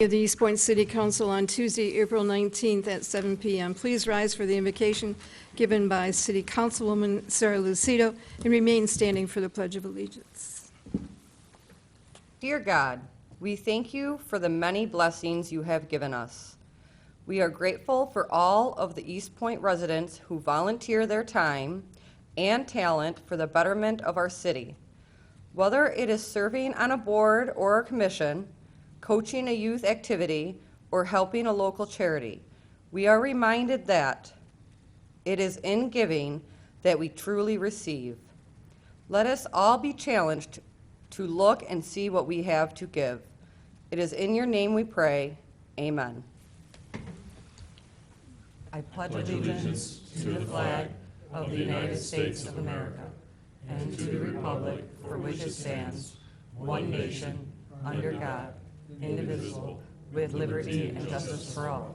Of the Eastpointe City Council on Tuesday, April 19th at 7 p.m. Please rise for the invocation given by City Councilwoman Sarah Lucido and remain standing for the Pledge of Allegiance. Dear God, we thank you for the many blessings you have given us. We are grateful for all of the Eastpointe residents who volunteer their time and talent for the betterment of our city. Whether it is serving on a board or a commission, coaching a youth activity, or helping a local charity, we are reminded that it is in giving that we truly receive. Let us all be challenged to look and see what we have to give. It is in your name we pray. Amen. I pledge allegiance to the flag of the United States of America and to the republic for which it stands, one nation, under God, indivisible, with liberty and justice for all.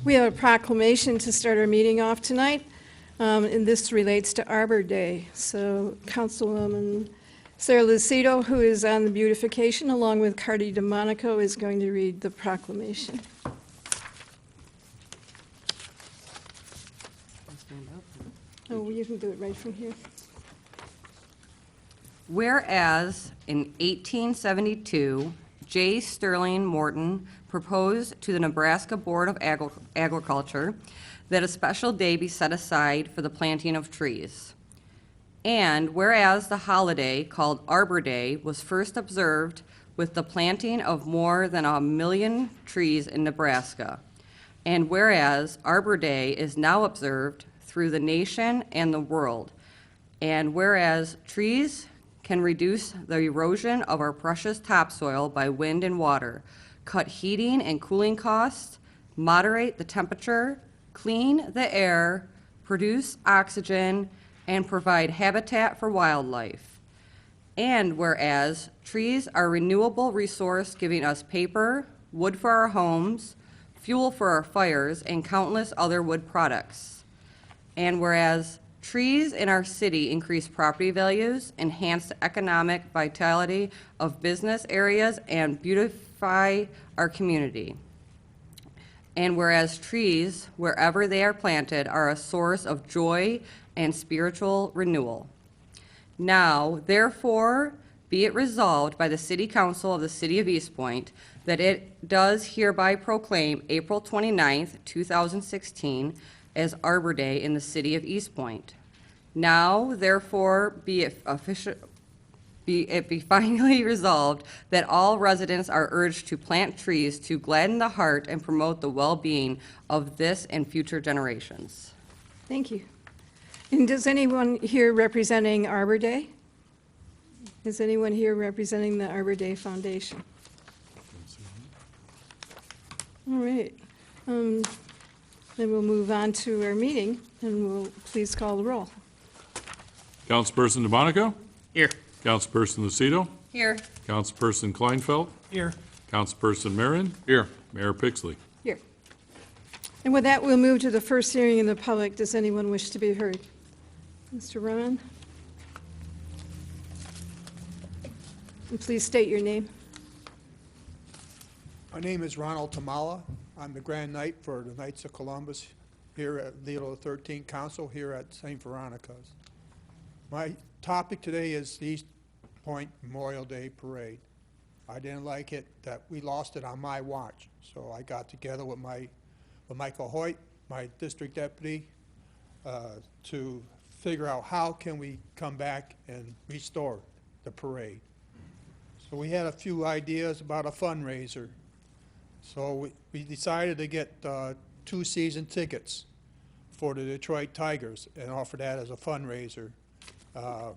We have a proclamation to start our meeting off tonight, and this relates to Arbor Day. So Councilwoman Sarah Lucido, who is on the beautification, along with Cardi DeMonico, is going to read the proclamation. Oh, you can do it right from here. Whereas in 1872, J. Sterling Morton proposed to the Nebraska Board of Agriculture that a special day be set aside for the planting of trees. And whereas the holiday called Arbor Day was first observed with the planting of more than 1 million trees in Nebraska. And whereas Arbor Day is now observed through the nation and the world. And whereas trees can reduce the erosion of our precious topsoil by wind and water, cut heating and cooling costs, moderate the temperature, clean the air, produce oxygen, and provide habitat for wildlife. And whereas trees are a renewable resource giving us paper, wood for our homes, fuel for our fires, and countless other wood products. And whereas trees in our city increase property values, enhance the economic vitality of business areas, and beautify our community. And whereas trees, wherever they are planted, are a source of joy and spiritual renewal. Now, therefore, be it resolved by the City Council of the City of Eastpointe that it does hereby proclaim April 29th, 2016 as Arbor Day in the City of Eastpointe. Now, therefore, be it finally resolved that all residents are urged to plant trees to gladden the heart and promote the well-being of this and future generations. Thank you. And does anyone here representing Arbor Day? Is anyone here representing the Arbor Day Foundation? All right. Then we'll move on to our meeting, and we'll please call the roll. Councilperson DeMonico? Here. Councilperson Lucido? Here. Councilperson Kleinfeld? Here. Councilperson Marin? Here. Mayor Pixley? Here. And with that, we'll move to the first hearing in the public. Does anyone wish to be heard? Mr. Roman? And please state your name. My name is Ronald Tamala. I'm the Grand Knight for the Knights of Columbus here at Leo XIII Council here at St. Veronica's. My topic today is the Eastpointe Memorial Day Parade. I didn't like it that we lost it on my watch, so I got together with Michael Hoyt, my district deputy, to figure out how can we come back and restore the parade. So we had a few ideas about a fundraiser. So we decided to get 2 season tickets for the Detroit Tigers and offer that as a fundraiser.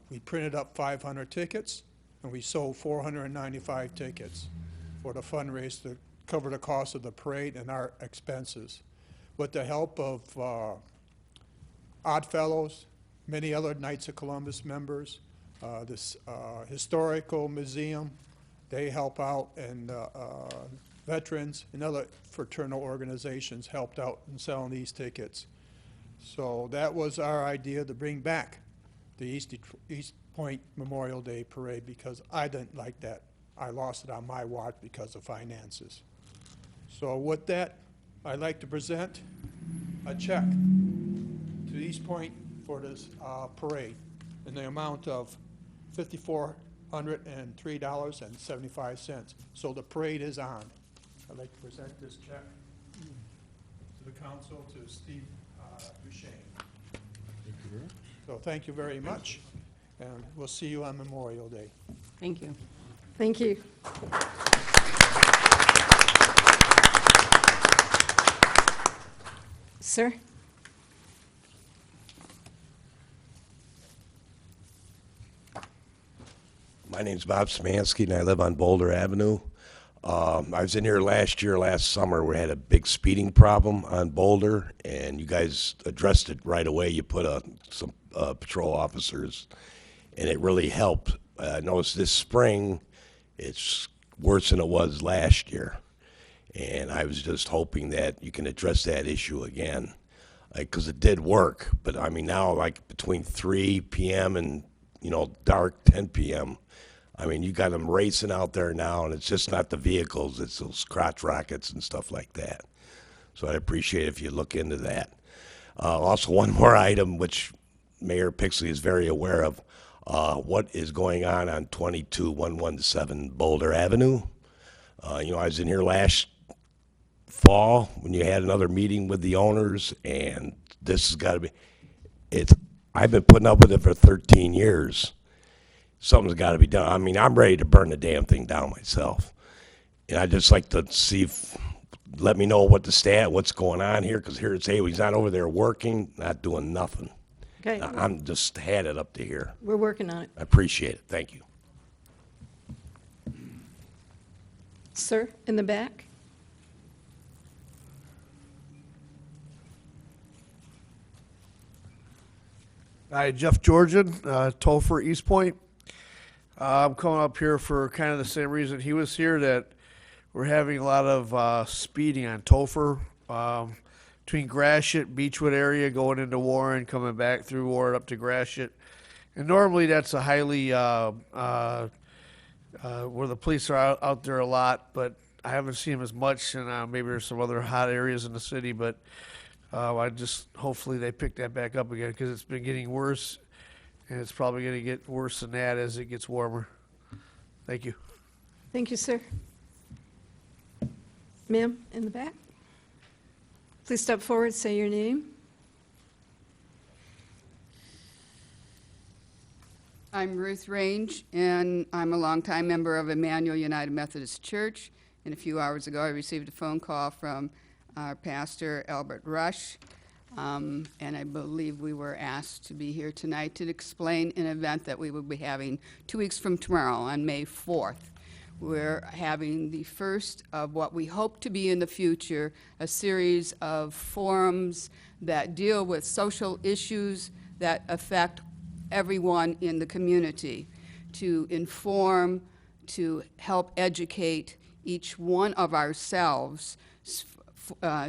We printed up 500 tickets, and we sold 495 tickets for the fundraiser to cover the cost of the parade and our expenses. With the help of Oddfellows, many other Knights of Columbus members, this historical museum, they help out, and veterans and other fraternal organizations helped out in selling these tickets. So that was our idea, to bring back the East Point Memorial Day Parade because I didn't like that. I lost it on my watch because of finances. So with that, I'd like to present a check to East Point for this parade in the amount of $5,403.75. So the parade is on. I'd like to present this check to the council, to Steve Duchesne. So thank you very much, and we'll see you on Memorial Day. Thank you. Thank you. Sir? My name's Bob Smansky, and I live on Boulder Avenue. I was in here last summer. We had a big speeding problem on Boulder, and you guys addressed it right away. You put some patrol officers, and it really helped. I noticed this spring, it's worse than it was last year, and I was just hoping that you can address that issue again, because it did work. But I mean, now like between 3 p.m. and dark 10 p.m. I mean, you got them racing out there now, and it's just not the vehicles, it's those crotch rockets and stuff like that. So I'd appreciate if you look into that. Also, one more item, which Mayor Pixley is very aware of, what is going on 22117 Boulder Avenue. I was in here last fall when you had another meeting with the owners, and this has got to be, I've been putting up with it for 13 years. Something's got to be done. I mean, I'm ready to burn the damn thing down myself. And I'd just like to let me know what's going on here, because here it's, hey, he's not over there working, not doing nothing. Okay, I'm just had it up to here. we're working on it. I appreciate it. Thank you. Sir, in the back? Hi, Jeff Georgian, Topher, Eastpointe. I'm coming up here for kind of the same reason he was here, that we're having a lot of speeding on Topher, between Gratiot, Beechwood area, going into Warren, coming back through Warren up to Gratiot. And normally that's a highly, where the police are out there a lot, but I haven't seen them as much, and maybe there's some other hot areas in the city, but hopefully they pick that back up again, because it's been getting worse, and it's probably going to get worse than that as it gets warmer. Thank you. Thank you, sir. Ma'am, in the back? Please step forward, say your name. I'm Ruth Range, and I'm a longtime member of Emmanuel United Methodist Church. And a few hours ago, I received a phone call from our pastor, Albert Rush, and I believe we were asked to be here tonight to explain an event that we will be having 2 weeks from tomorrow on May 4th. We're having the first of what we hope to be in the future, a series of forums that deal with social issues that affect everyone in the community, to inform, to help educate each one of ourselves,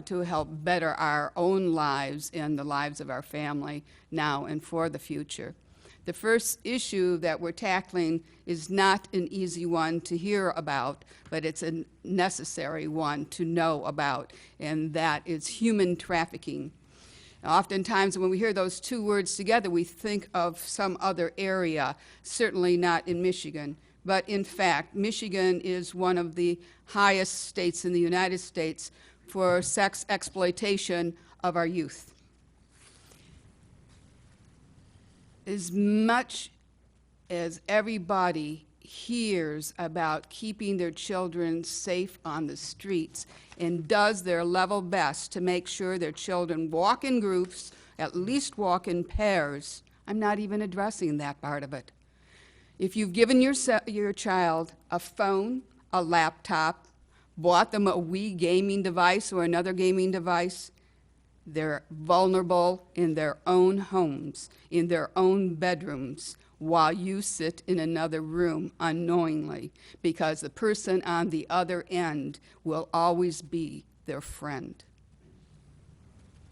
to help better our own lives and the lives of our family now and for the future. The first issue that we're tackling is not an easy one to hear about, but it's a necessary one to know about, and that is human trafficking. Oftentimes when we hear those two words together, we think of some other area, certainly not in Michigan. But in fact, Michigan is one of the highest states in the United States for sex exploitation of our youth. As much as everybody hears about keeping their children safe on the streets and does their level best to make sure their children walk in groups, at least walk in pairs, I'm not even addressing that part of it. If you've given your child a phone, a laptop, bought them a Wii gaming device or another gaming device, they're vulnerable in their own homes, in their own bedrooms, while you sit in another room unknowingly, because the person on the other end will always be their friend.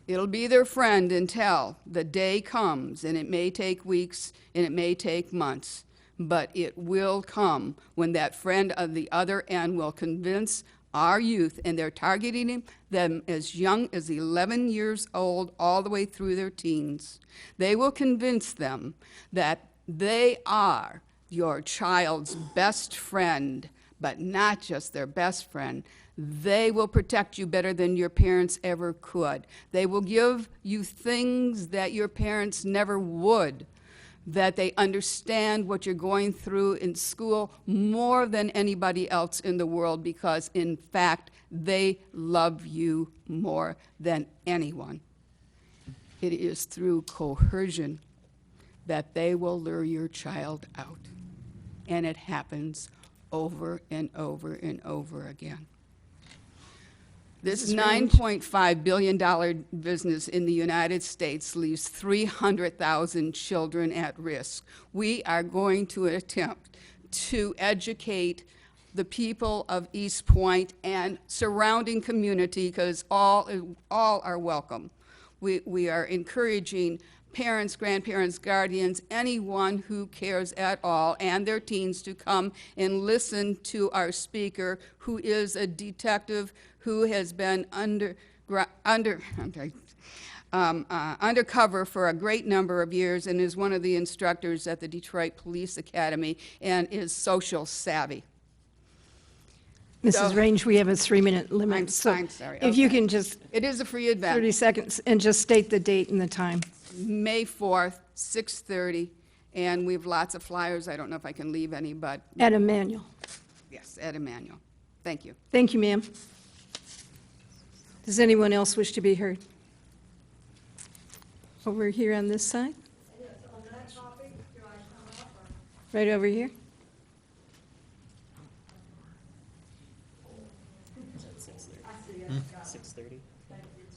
It'll be their friend until the day comes, and it may take weeks and it may take months, but it will come when that friend of the other end will convince our youth, and they're targeting them as young as 11 years old all the way through their teens. They will convince them that they are your child's best friend, but not just their best friend. They will protect you better than your parents ever could. They will give you things that your parents never would, that they understand what you're going through in school more than anybody else in the world, because in fact, they love you more than anyone. It is through coercion that they will lure your child out. And it happens over and over and over again. This $9.5 billion business in the United States leaves 300,000 children at risk. We are going to attempt to educate the people of Eastpointe and surrounding community, because all are welcome. We are encouraging parents, grandparents, guardians, anyone who cares at all, and their teens to come and listen to our speaker, who is a detective who has been undercover for a great number of years and is one of the instructors at the Detroit Police Academy and is social savvy. Mrs. Range, we have a 3-minute limit. I'm sorry. If you Okay. can just, It is a free event. 30 seconds, and just state the date and the time. May 4th, 6:30, and we have lots of flyers. I don't know if I can leave any, but At Emmanuel. yes, at Emmanuel. Thank you. Thank you, ma'am. Does anyone else wish to be heard? Over here on this side? Right over here?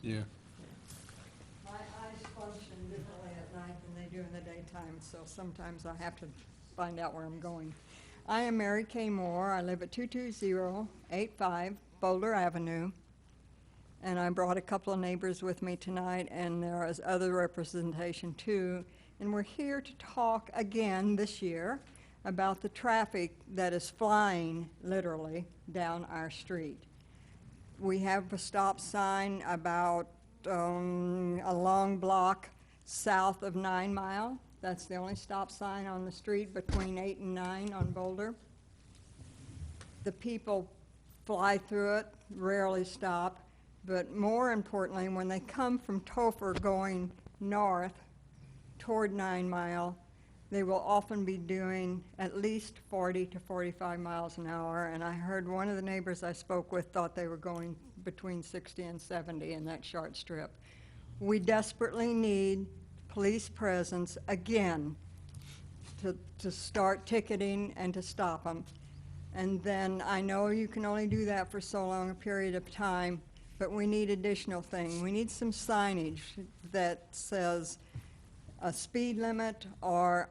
Yeah. My eyes function differently at night than they do in the daytime, so sometimes I have to find out where I'm going. I am Mary Kay Moore. I live at 22085 Boulder Avenue, and I brought a couple of neighbors with me tonight, and there is other representation too. And we're here to talk again this year about the traffic that is flying literally down our street. We have a stop sign about a long block south of 9 Mile. That's the only stop sign on the street between 8 and 9 on Boulder. The people fly through it, rarely stop, but more importantly, when they come from Topher going north toward 9 Mile, they will often be doing at least 40 to 45 miles an hour, and I heard one of the neighbors I spoke with thought they were going between 60 and 70 in that short strip. We desperately need police presence again to start ticketing and to stop them. And then I know you can only do that for so long a period of time, but we need additional things. We need some signage that says a speed limit, or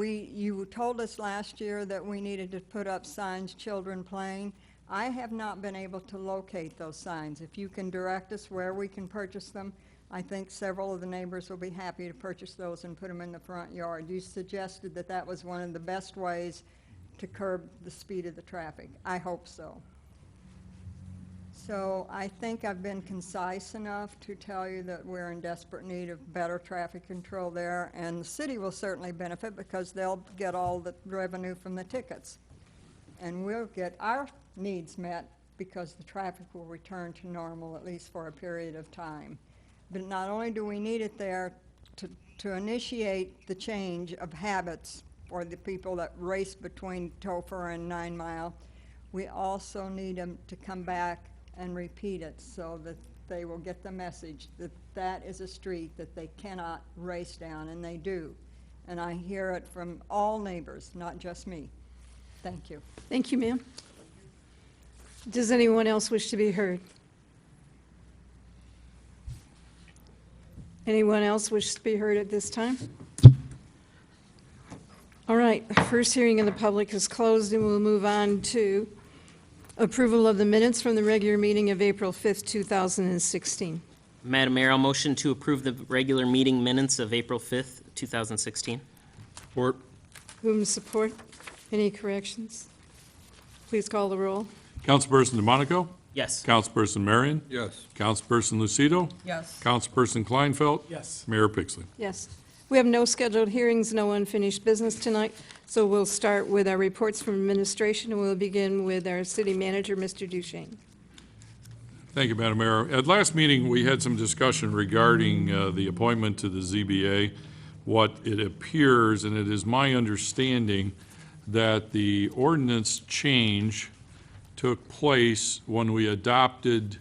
you told us last year that we needed to put up signs, children playing. I have not been able to locate those signs. If you can direct us where we can purchase them, I think several of the neighbors will be happy to purchase those and put them in the front yard. You suggested that that was one of the best ways to curb the speed of the traffic. I hope so. So I think I've been concise enough to tell you that we're in desperate need of better traffic control there, and the city will certainly benefit because they'll get all the revenue from the tickets. And we'll get our needs met because the traffic will return to normal, at least for a period of time. But not only do we need it there to initiate the change of habits for the people that race between Topher and 9 Mile, we also need them to come back and repeat it so that they will get the message that that is a street that they cannot race down, and they do. And I hear it from all neighbors, not just me. Thank you. Thank you, ma'am. Does anyone else wish to be heard? Anyone else wish to be heard at this time? All right, first hearing of the public is closed, and we'll move on to approval of the minutes from the regular meeting of April 5th, 2016. Madam Mayor, I'll motion to approve the regular meeting minutes of April 5th, 2016. Support. Move and support. Any corrections? Please call the roll. Councilperson DeMonico? Yes. Councilperson Marion? Yes. Councilperson Lucido? Yes. Councilperson Kleinfeld? Yes. Mayor Pixley. Yes. We have no scheduled hearings, no unfinished business tonight, so we'll start with our reports from administration, and we'll begin with our city manager, Mr. Duchesne. Thank you, Madam Mayor. At last meeting, we had some discussion regarding the appointment to the ZBA. What it appears, and it is my understanding, that the ordinance change took place when we adopted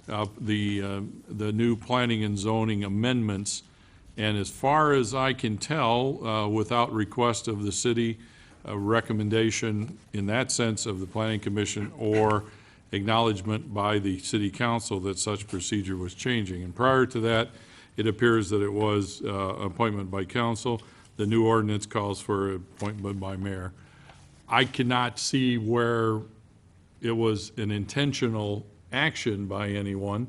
the new planning and zoning amendments. And as far as I can tell, without request of the city, a recommendation in that sense of the planning commission or acknowledgement by the city council that such procedure was changing. And prior to that, it appears that it was appointment by council. The new ordinance calls for appointment by mayor. I cannot see where it was an intentional action by anyone.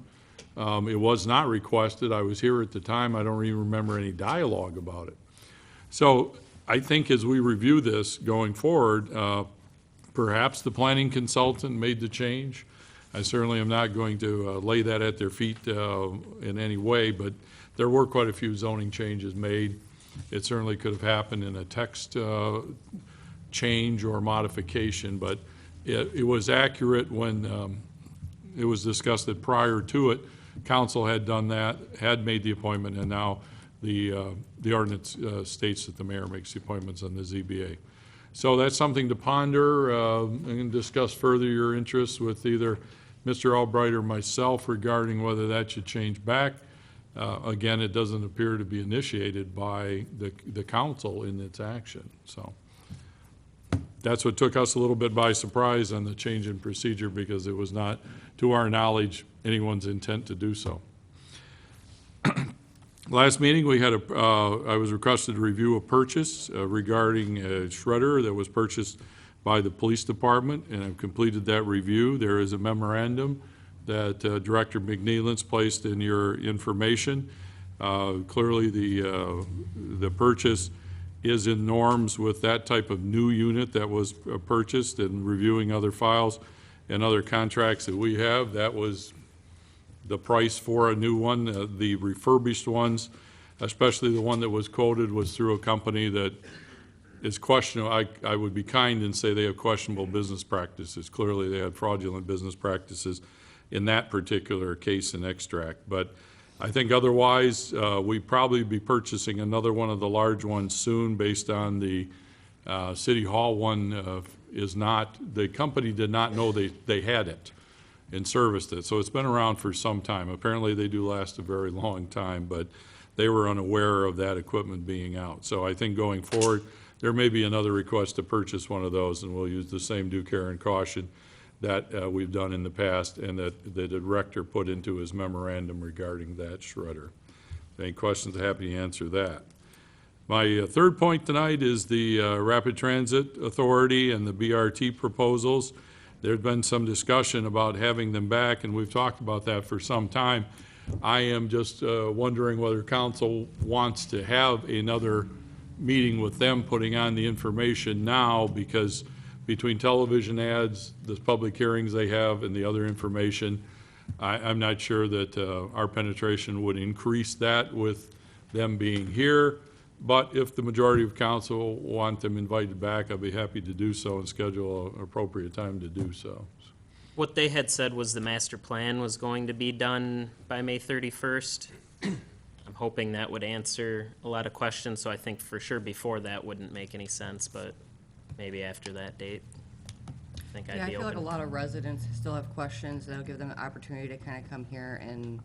It was not requested. I was here at the time. I don't even remember any dialogue about it. So I think as we review this going forward, perhaps the planning consultant made the change. I certainly am not going to lay that at their feet in any way, but there were quite a few zoning changes made. It certainly could have happened in a text change or modification, but it was accurate when it was discussed that prior to it, council had done that, had made the appointment, and now the ordinance states that the mayor makes the appointments on the ZBA. So that's something to ponder and discuss further your interests with either Mr. Albright or myself regarding whether that should change back. Again, it doesn't appear to be initiated by the council in its action. So that's what took us a little bit by surprise on the change in procedure, because it was not, to our knowledge, anyone's intent to do so. Last meeting, we had I was requested to review a purchase regarding a shredder that was purchased by the police department, and I've completed that review. There is a memorandum that Director McNeilance placed in your information. Clearly, the purchase is in norms with that type of new unit that was purchased, and reviewing other files and other contracts that we have, that was the price for a new one. The refurbished ones, especially the one that was quoted, was through a company that is questionable. I would be kind and say they have questionable business practices. Clearly, they had fraudulent business practices in that particular case and extract. But I think otherwise, we'd probably be purchasing another one of the large ones soon, based on the City Hall one is not, the company did not know they had it and serviced it. So it's been around for some time. Apparently they do last a very long time, but they were unaware of that equipment being out. So I think going forward, there may be another request to purchase one of those, and we'll use the same due care and caution that we've done in the past, and that the director put into his memorandum regarding that shredder. Any questions, happy to answer that. My third point tonight is the Rapid Transit Authority and the BRT proposals. There's been some discussion about having them back, and we've talked about that for some time. I am just wondering whether council wants to have another meeting with them, putting on the information now, because between television ads, the public hearings they have, and the other information, I'm not sure that our penetration would increase that with them being here. But if the majority of council want them invited back, I'd be happy to do so and schedule an appropriate time to do so. What they had said was the master plan was going to be done by May 31st. I'm hoping that would answer a lot of questions, so I think for sure before that wouldn't make any sense, but maybe after that date, I think Yeah, I'd I be feel like a open. lot of residents still have questions. That'll give them an opportunity to kind of come here and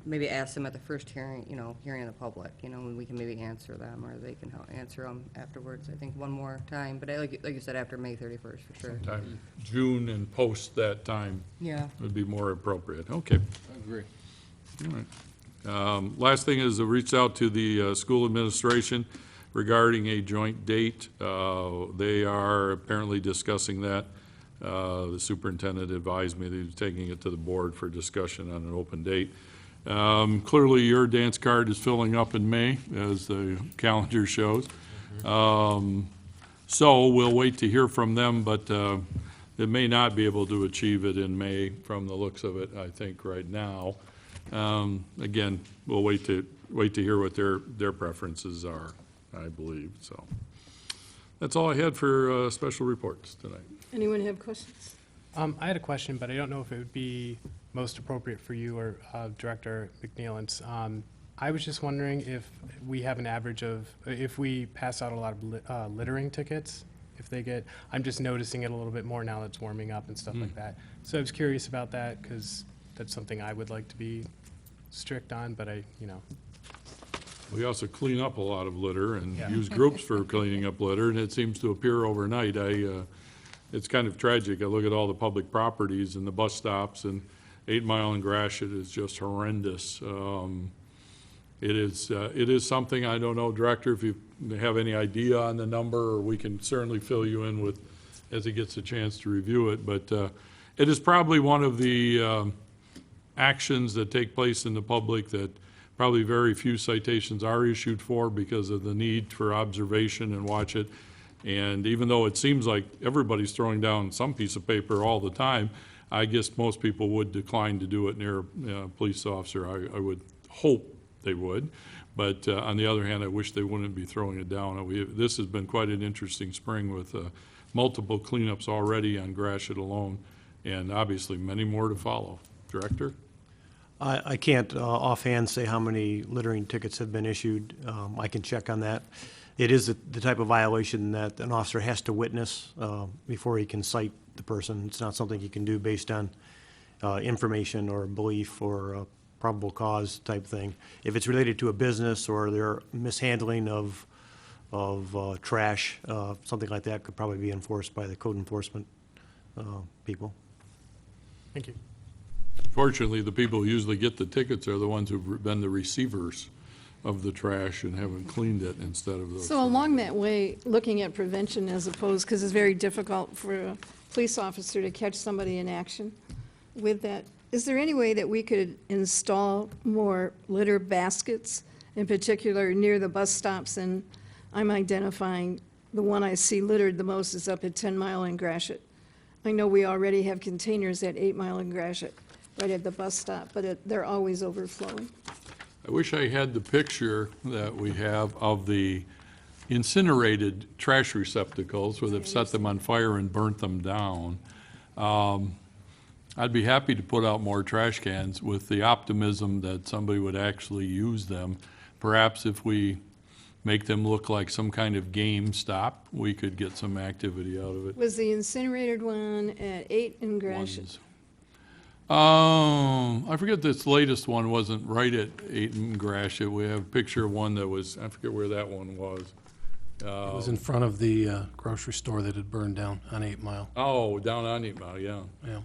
maybe ask them at the first hearing, hearing in the public, and we can maybe answer them, or they can answer them afterwards, I think, one more time. But like you said, after May 31st, for sure. Time, June and post that time Yeah. would be more appropriate. Okay. I agree. All right. Last thing is, I reached out to the school administration regarding a joint date. They are apparently discussing that. The superintendent advised me that he was taking it to the board for discussion on an open date. Clearly, your dance card is filling up in May, as the calendar shows. So we'll wait to hear from them, but it may not be able to achieve it in May from the looks of it, I think, right now. Again, we'll wait to hear what their preferences are, I believe, so. That's all I had for special reports tonight. Anyone have questions? I had a question, but I don't know if it would be most appropriate for you or Director McNeilance. I was just wondering if we have an average of, if we pass out a lot of littering tickets, if they get, I'm just noticing it a little bit more now that it's warming up and stuff like that. So I was curious about that, because that's something I would like to be strict on, but We also clean up a lot of litter and Yeah. use groups for cleaning up litter, and it seems to appear overnight. It's kind of tragic. I look at all the public properties and the bus stops, and 8 Mile and Gratiot is just horrendous. It is something, I don't know, Director, if you have any idea on the number, or we can certainly fill you in with, as he gets a chance to review it, but it is probably one of the actions that take place in the public that probably very few citations are issued for because of the need for observation and watch it. And even though it seems like everybody's throwing down some piece of paper all the time, I guess most people would decline to do it near a police officer. I would hope they would. But on the other hand, I wish they wouldn't be throwing it down. This has been quite an interesting spring with multiple cleanups already on Gratiot alone, and obviously many more to follow. Director? I can't offhand say how many littering tickets have been issued. I can check on that. It is the type of violation that an officer has to witness before he can cite the person. It's not something he can do based on information or belief or probable cause type thing. If it's related to a business or their mishandling of trash, something like that could probably be enforced by the code enforcement people. thank you. Fortunately, the people who usually get the tickets are the ones who've been the receivers of the trash and haven't cleaned it instead of those. So along that way, looking at prevention as opposed, because it's very difficult for a police officer to catch somebody in action with that, is there any way that we could install more litter baskets, in particular near the bus stops? And I'm identifying the one I see littered the most is up at 10 Mile and Gratiot. I know we already have containers at 8 Mile and Gratiot, right at the bus stop, but they're always overflowing. I wish I had the picture that we have of the incinerated trash receptacles where they've set them on fire and burnt them down. I'd be happy to put out more trash cans with the optimism that somebody would actually use them. Perhaps if we make them look like some kind of game stop, we could get some activity out of it. Was the incinerated one at 8 in Gratiot? Ones. I forget this latest one wasn't right at 8 in Gratiot. We have a picture of one that was, I forget where that one was. It was in front of the grocery store that had burned down on 8 Mile. Oh, down on 8 Mile, yeah. Yeah.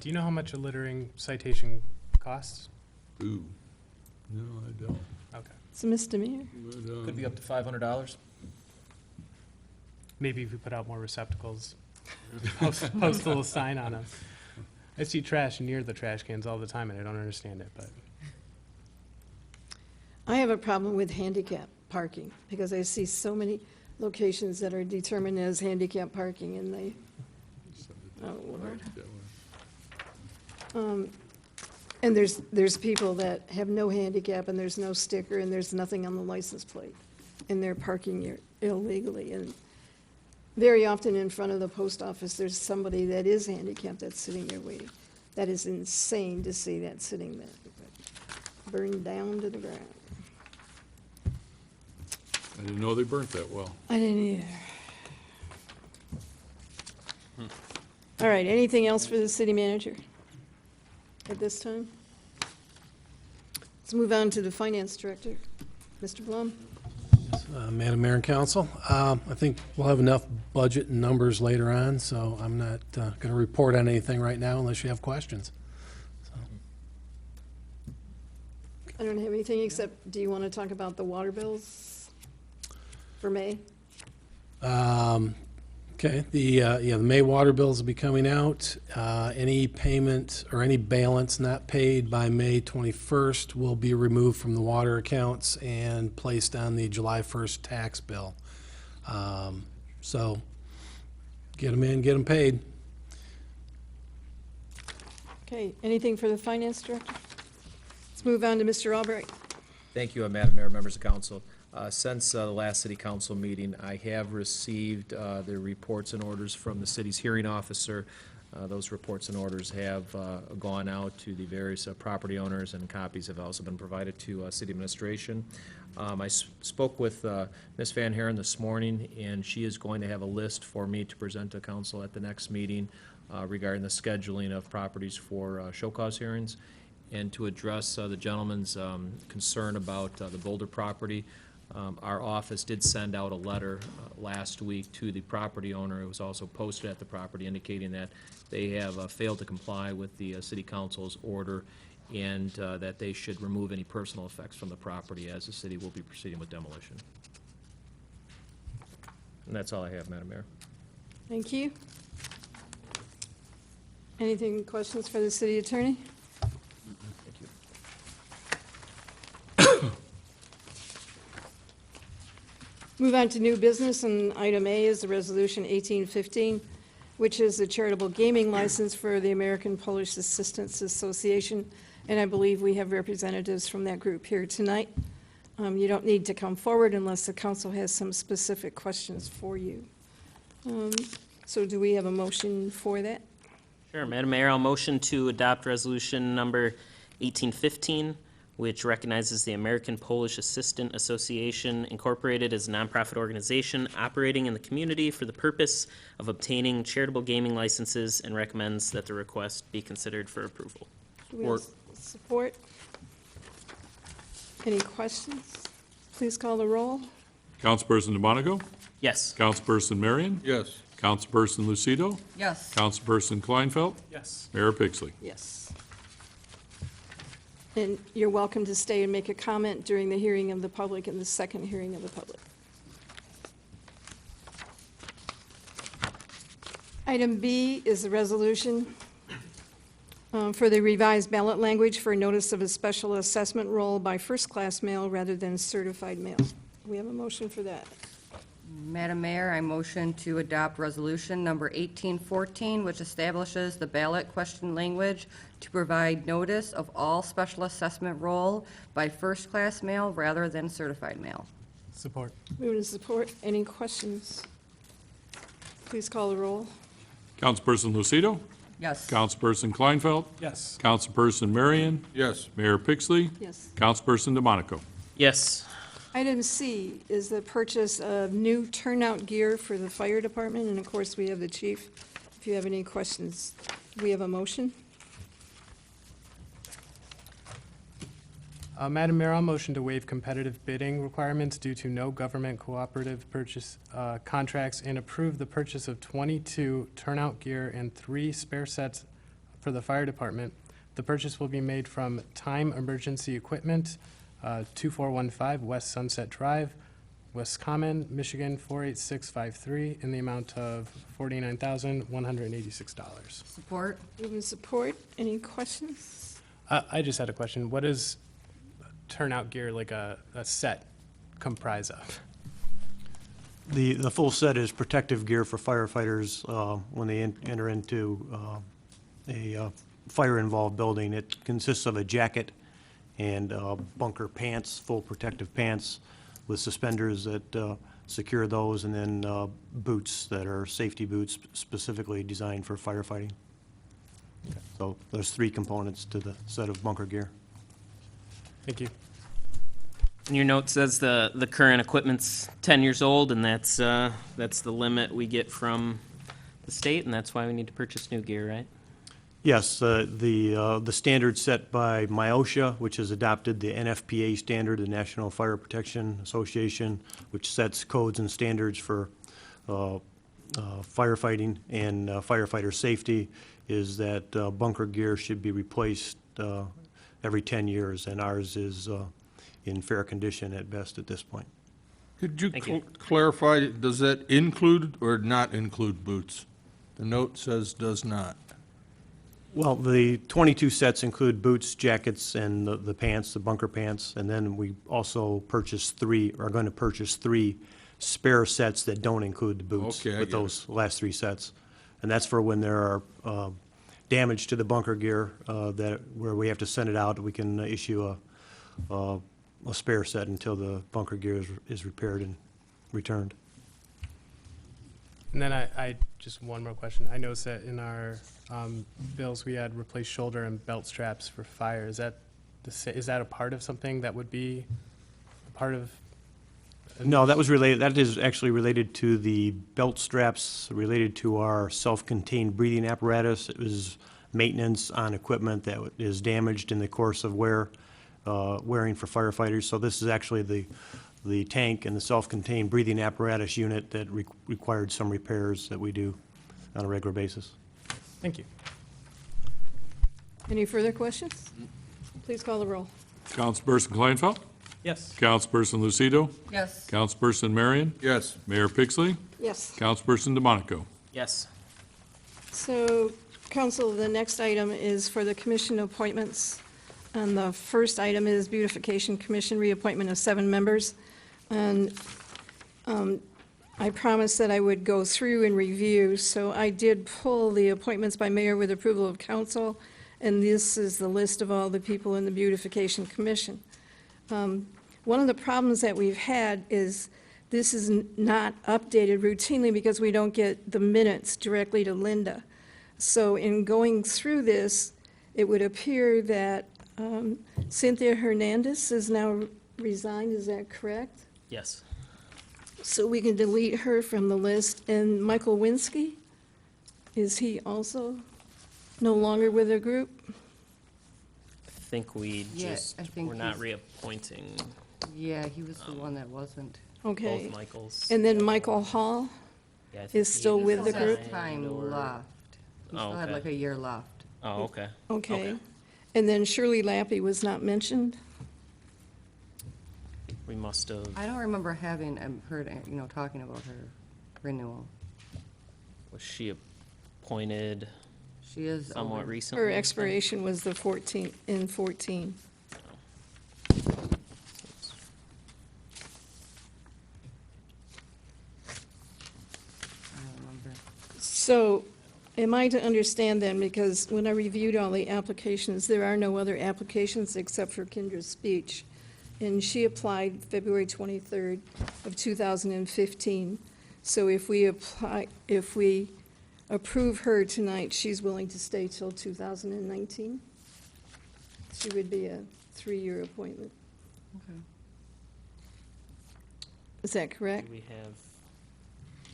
Do you know how much a littering citation costs? Ooh, no, I don't. Okay. It's a misdemeanor. But, Could be up to $500. Maybe if we put out more receptacles, post a little sign on them. I see trash near the trash cans all the time, and I don't understand it, but. I have a problem with handicap parking, because I see so many locations that are determined as handicap parking, and they, oh, Lord. And there's people that have no handicap, and there's no sticker, and there's nothing on the license plate, and they're parking illegally. And very often in front of the post office, there's somebody that is handicapped that's sitting there waiting. That is insane to see that sitting there, burned down to the ground. I didn't know they burnt that well. I didn't either. All right, anything else for the city manager at this time? Let's move on to the finance director. Mr. Blum? Madam Mayor and Council, I think we'll have enough budget and numbers later on, so I'm not going to report on anything right now unless you have questions. I don't have anything except, do you want to talk about the water bills for May? Okay, the May water bills will be coming out. Any payment or any balance not paid by May 21st will be removed from the water accounts and placed on the July 1st tax bill. So get them in, get them paid. Okay, anything for the finance director? Let's move on to Mr. Albright. Thank you, Madam Mayor, members of council. Since the last city council meeting, I have received the reports and orders from the city's hearing officer. Those reports and orders have gone out to the various property owners, and copies have also been provided to city administration. I spoke with Ms. Van Haren this morning, and she is going to have a list for me to present to council at the next meeting regarding the scheduling of properties for show cause hearings. And to address the gentleman's concern about the Boulder property, our office did send out a letter last week to the property owner. It was also posted at the property indicating that they have failed to comply with the city council's order, and that they should remove any personal effects from the property, as the city will be proceeding with demolition. And that's all I have, Madam Mayor. Thank you. Anything, questions for the city attorney? Thank you. Move on to new business, and item A is the resolution 1815, which is the charitable gaming license for the American Polish Assistance Association, and I believe we have representatives from that group here tonight. You don't need to come forward unless the council has some specific questions for you. So do we have a motion for that? Sure, Madam Mayor, I'll motion to adopt resolution number 1815, which recognizes the American Polish Assistant Association Incorporated as a nonprofit organization operating in the community for the purpose of obtaining charitable gaming licenses, and recommends that the request be considered for approval. Do we have support? Any questions? Please call the roll. Councilperson DeMonico? Yes. Councilperson Marion? Yes. Councilperson Lucido? Yes. Councilperson Kleinfeld? Yes. Mayor Pixley? Yes. And you're welcome to stay and make a comment during the hearing of the public and the second hearing of the public. Item B is the resolution for the revised ballot language for notice of a special assessment roll by first-class mail rather than certified mail. We have a motion for that. Madam Mayor, I motion to adopt resolution number 1814, which establishes the ballot question language to provide notice of all special assessment roll by first-class mail rather than certified mail. Support. Moving to support. Any questions? Please call the roll. Councilperson Lucido? Yes. Councilperson Kleinfeld? Yes. Councilperson Marion? Yes. Mayor Pixley? Yes. Councilperson DeMonico? Yes. Item C is the purchase of new turnout gear for the fire department, and of course, we have the chief. If you have any questions, we have a motion. Madam Mayor, I'll motion to waive competitive bidding requirements due to no government cooperative purchase contracts, and approve the purchase of 22 turnout gear and 3 spare sets for the fire department. The purchase will be made from Time Emergency Equipment, 2415 West Sunset Drive, West Common, Michigan 48653, in the amount of $49,186. Support. Moving support. Any questions? I just had a question. What does turnout gear, like a set, comprise of? The full set is protective gear for firefighters when they enter into a fire-involved building. It consists of a jacket and bunker pants, full protective pants with suspenders that secure those, and then boots that are safety boots specifically designed for firefighting. So there's 3 components to the set of bunker gear. Thank you. And your note says the current equipment's 10 years old, and that's the limit we get from the state, and that's why we need to purchase new gear, right? Yes, the standard set by MIOSHA, which has adopted the NFPA standard, the National Fire Protection Association, which sets codes and standards for firefighting and firefighter safety, is that bunker gear should be replaced every 10 years, and ours is in fair condition at best at this point. Could you Thank you. clarify, does that include or not include boots? The note says does not. Well, the 22 sets include boots, jackets, and the pants, the bunker pants, and then we also are going to purchase 3 spare sets that don't include the boots Okay, I with get it. those last 3 sets. And that's for when there are damage to the bunker gear where we have to send it out, we can issue a spare set until the bunker gear is repaired and returned. And then I just one more question. I noticed that in our bills, we had replaced shoulder and belt straps for fire. Is that a part of something that would be a part of? No, that is actually related to the belt straps, related to our self-contained breathing apparatus. It was maintenance on equipment that is damaged in the course of wearing for firefighters. So this is actually the tank and the self-contained breathing apparatus unit that required some repairs that we do on a regular basis. Thank you. Any further questions? Please call the roll. Councilperson Kleinfeld? Yes. Councilperson Lucido? Yes. Councilperson Marion? Yes. Mayor Pixley? Yes. Councilperson DeMonico? Yes. So, council, the next item is for the commission appointments. And the first item is Beautification Commission reappointment of 7 members. And I promised that I would go through and review, so I did pull the appointments by mayor with approval of council, and this is the list of all the people in the Beautification Commission. One of the problems that we've had is this is not updated routinely because we don't get the minutes directly to Linda. So in going through this, it would appear that Cynthia Hernandez is now resigned, is that correct? Yes. So we can delete her from the list. And Michael Winsky, is he also no longer with the group? I think we Yeah, just, I think we're not he's- reappointing Yeah, he was the one that wasn't. Okay. both Michaels. And then Michael Hall Yeah, I think is he still either with the Still group? has time resigned or- left. He Oh, still had okay. like a year left. Oh, okay. Okay. And then Shirley Lappy was not mentioned? We must have, I don't remember having heard, talking about her renewal. was she appointed She is somewhat over. recently? Her you think? expiration was the 14th, in 14. I don't remember. So, am I to understand then, because when I reviewed all the applications, there are no other applications except for Kendra's Speech, and she applied February 23rd of 2015. So if we approve her tonight, she's willing to stay till 2019? She would be a 3-year appointment. Okay. Is that Do correct? we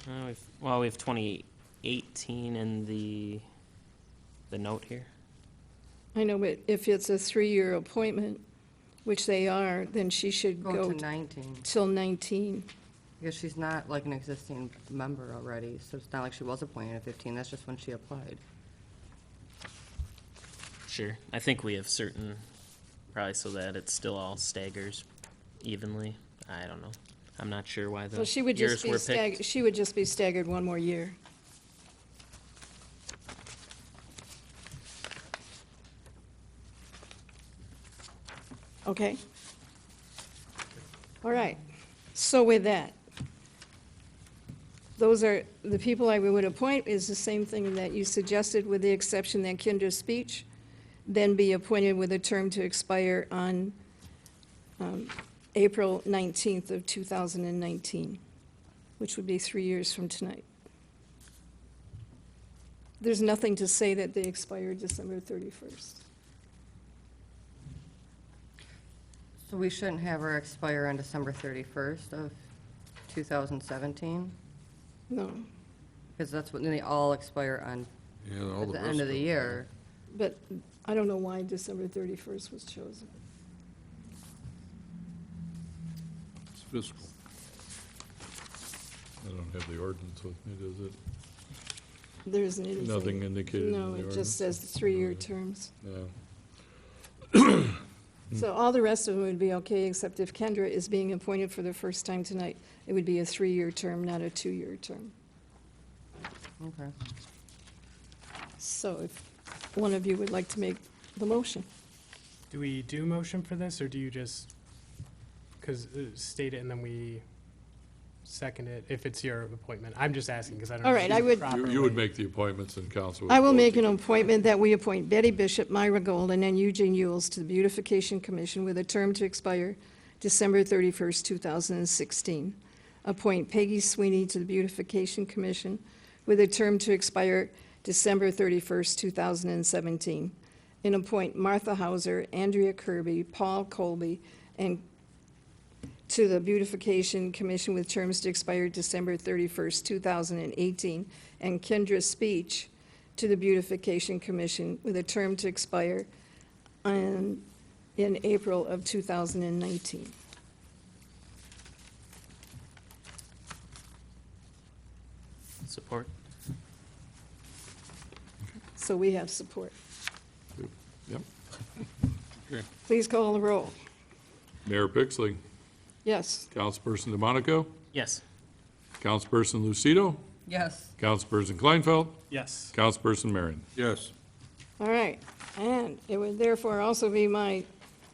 have, we have 2018 in the note here. I know, but if it's a 3-year appointment, which they are, then she should Go go to 19, till 19. because she's not like an existing member already, so it's not like she was appointed in 15, that's just when she applied. Sure. I think we have certain, probably so that it still all staggers evenly. I don't know. I'm not sure why the Well, she would years just be were picked. she would just be staggered one more year. Okay? All right. So with that, those are, the people I would appoint is the same thing that you suggested, with the exception that Kendra's Speech then be appointed with a term to expire on April 19th of 2019, which would be 3 years from tonight. There's nothing to say that they expire December 31st. So we shouldn't have her expire on December 31st of 2017? No, Because that's when they all expire on, Yeah, all at the the rest end of of the them. year. but I don't know why December 31st was chosen. It's fiscal. I don't have the ordinance with me, does it? There isn't anything. Nothing indicated in the No, it ordinance? just says 3-year terms. Yeah. So all the rest of them would be okay, except if Kendra is being appointed for the first time tonight, it would be a 3-year term, not a 2-year term. Okay. So if one of you would like to make the motion. Do we do motion for this, or do you just, because state it and then we second it if it's your appointment? I'm just asking because I don't know. All right, I would- You would make the appointments and council would I will vote. make an appointment that we appoint Betty Bishop, Myra Golden, and Eugene Yules to the Beautification Commission with a term to expire December 31st, 2016. Appoint Peggy Sweeney to the Beautification Commission with a term to expire December 31st, 2017. And appoint Martha Hauser, Andrea Kirby, Paul Colby, and to the Beautification Commission with terms to expire December 31st, 2018, and Kendra Speech to the Beautification Commission with a term to expire in April of 2019. Support? So we have support. Yep. Okay. Please call the roll. Mayor Pixley, Yes. Councilperson DeMonico, Yes. Councilperson Lucido, Yes. Councilperson Kleinfeld, Yes. Councilperson Marion. Yes. All right. And it would therefore also be my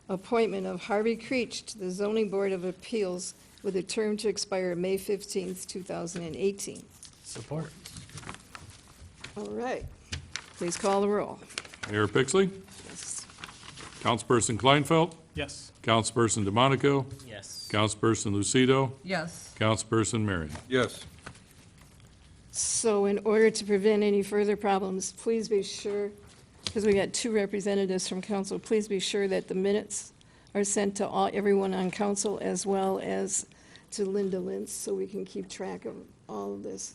appointment of Harvey Creech to the Zoning Board of Appeals with a term to expire May 15th, 2018. Support. All right. Please call the roll. Mayor Pixley, Yes. Councilperson Kleinfeld, Yes. Councilperson DeMonico, Yes. Councilperson Lucido, Yes. Councilperson Marion. Yes. So in order to prevent any further problems, please be sure, because we got 2 representatives from council, please be sure that the minutes are sent to everyone on council as well as to Linda Lintz, so we can keep track of all of this.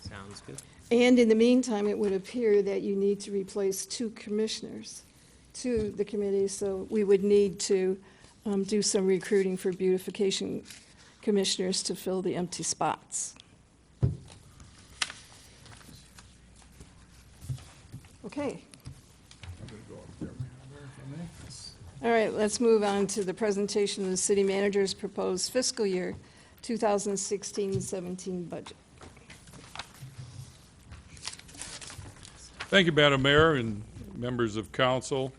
Sounds good. And in the meantime, it would appear that you need to replace 2 commissioners to the committee, so we would need to do some recruiting for beautification commissioners to fill the empty spots. Okay. All right, let's move on to the presentation of the city manager's proposed fiscal year 2016-17 budget. Thank you, Madam Mayor and members of council,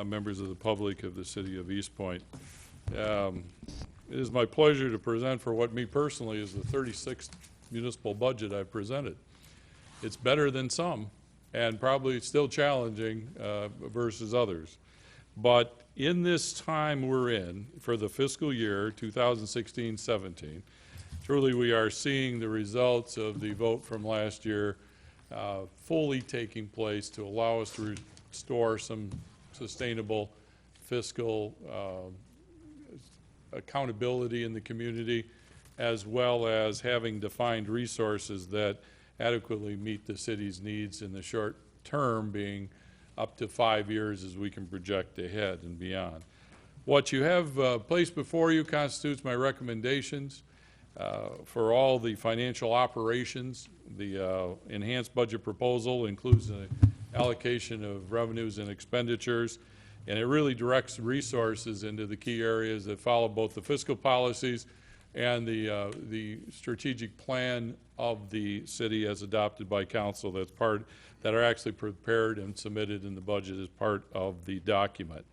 members of the public of the city of Eastpointe. It is my pleasure to present for what me personally is the 36th municipal budget I've presented. It's better than some and probably still challenging versus others. But in this time we're in for the fiscal year 2016-17, truly we are seeing the results of the vote from last year fully taking place to allow us to restore some sustainable fiscal accountability in the community, as well as having defined resources that adequately meet the city's needs in the short term, being up to 5 years as we can project ahead and beyond. What you have placed before you constitutes my recommendations for all the financial operations. The enhanced budget proposal includes an allocation of revenues and expenditures, and it really directs resources into the key areas that follow both the fiscal policies and the strategic plan of the city as adopted by council that are actually prepared and submitted in the budget as part of the document.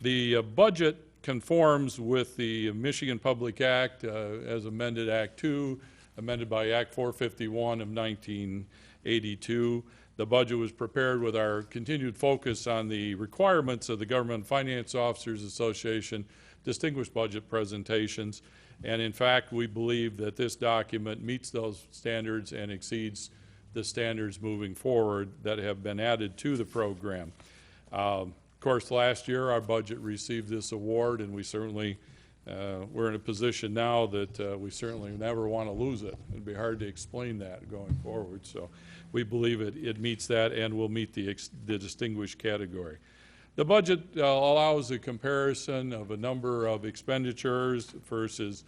The budget conforms with the Michigan Public Act as amended Act 2, amended by Act 451 of 1982. The budget was prepared with our continued focus on the requirements of the Government Finance Officers Association distinguished budget presentations. And in fact, we believe that this document meets those standards and exceeds the standards moving forward that have been added to the program. Of course, last year our budget received this award, and we certainly we're in a position now that we certainly never want to lose it. It'd be hard to explain that going forward. So we believe it meets that and will meet the distinguished category. The budget allows a comparison of a number of expenditures versus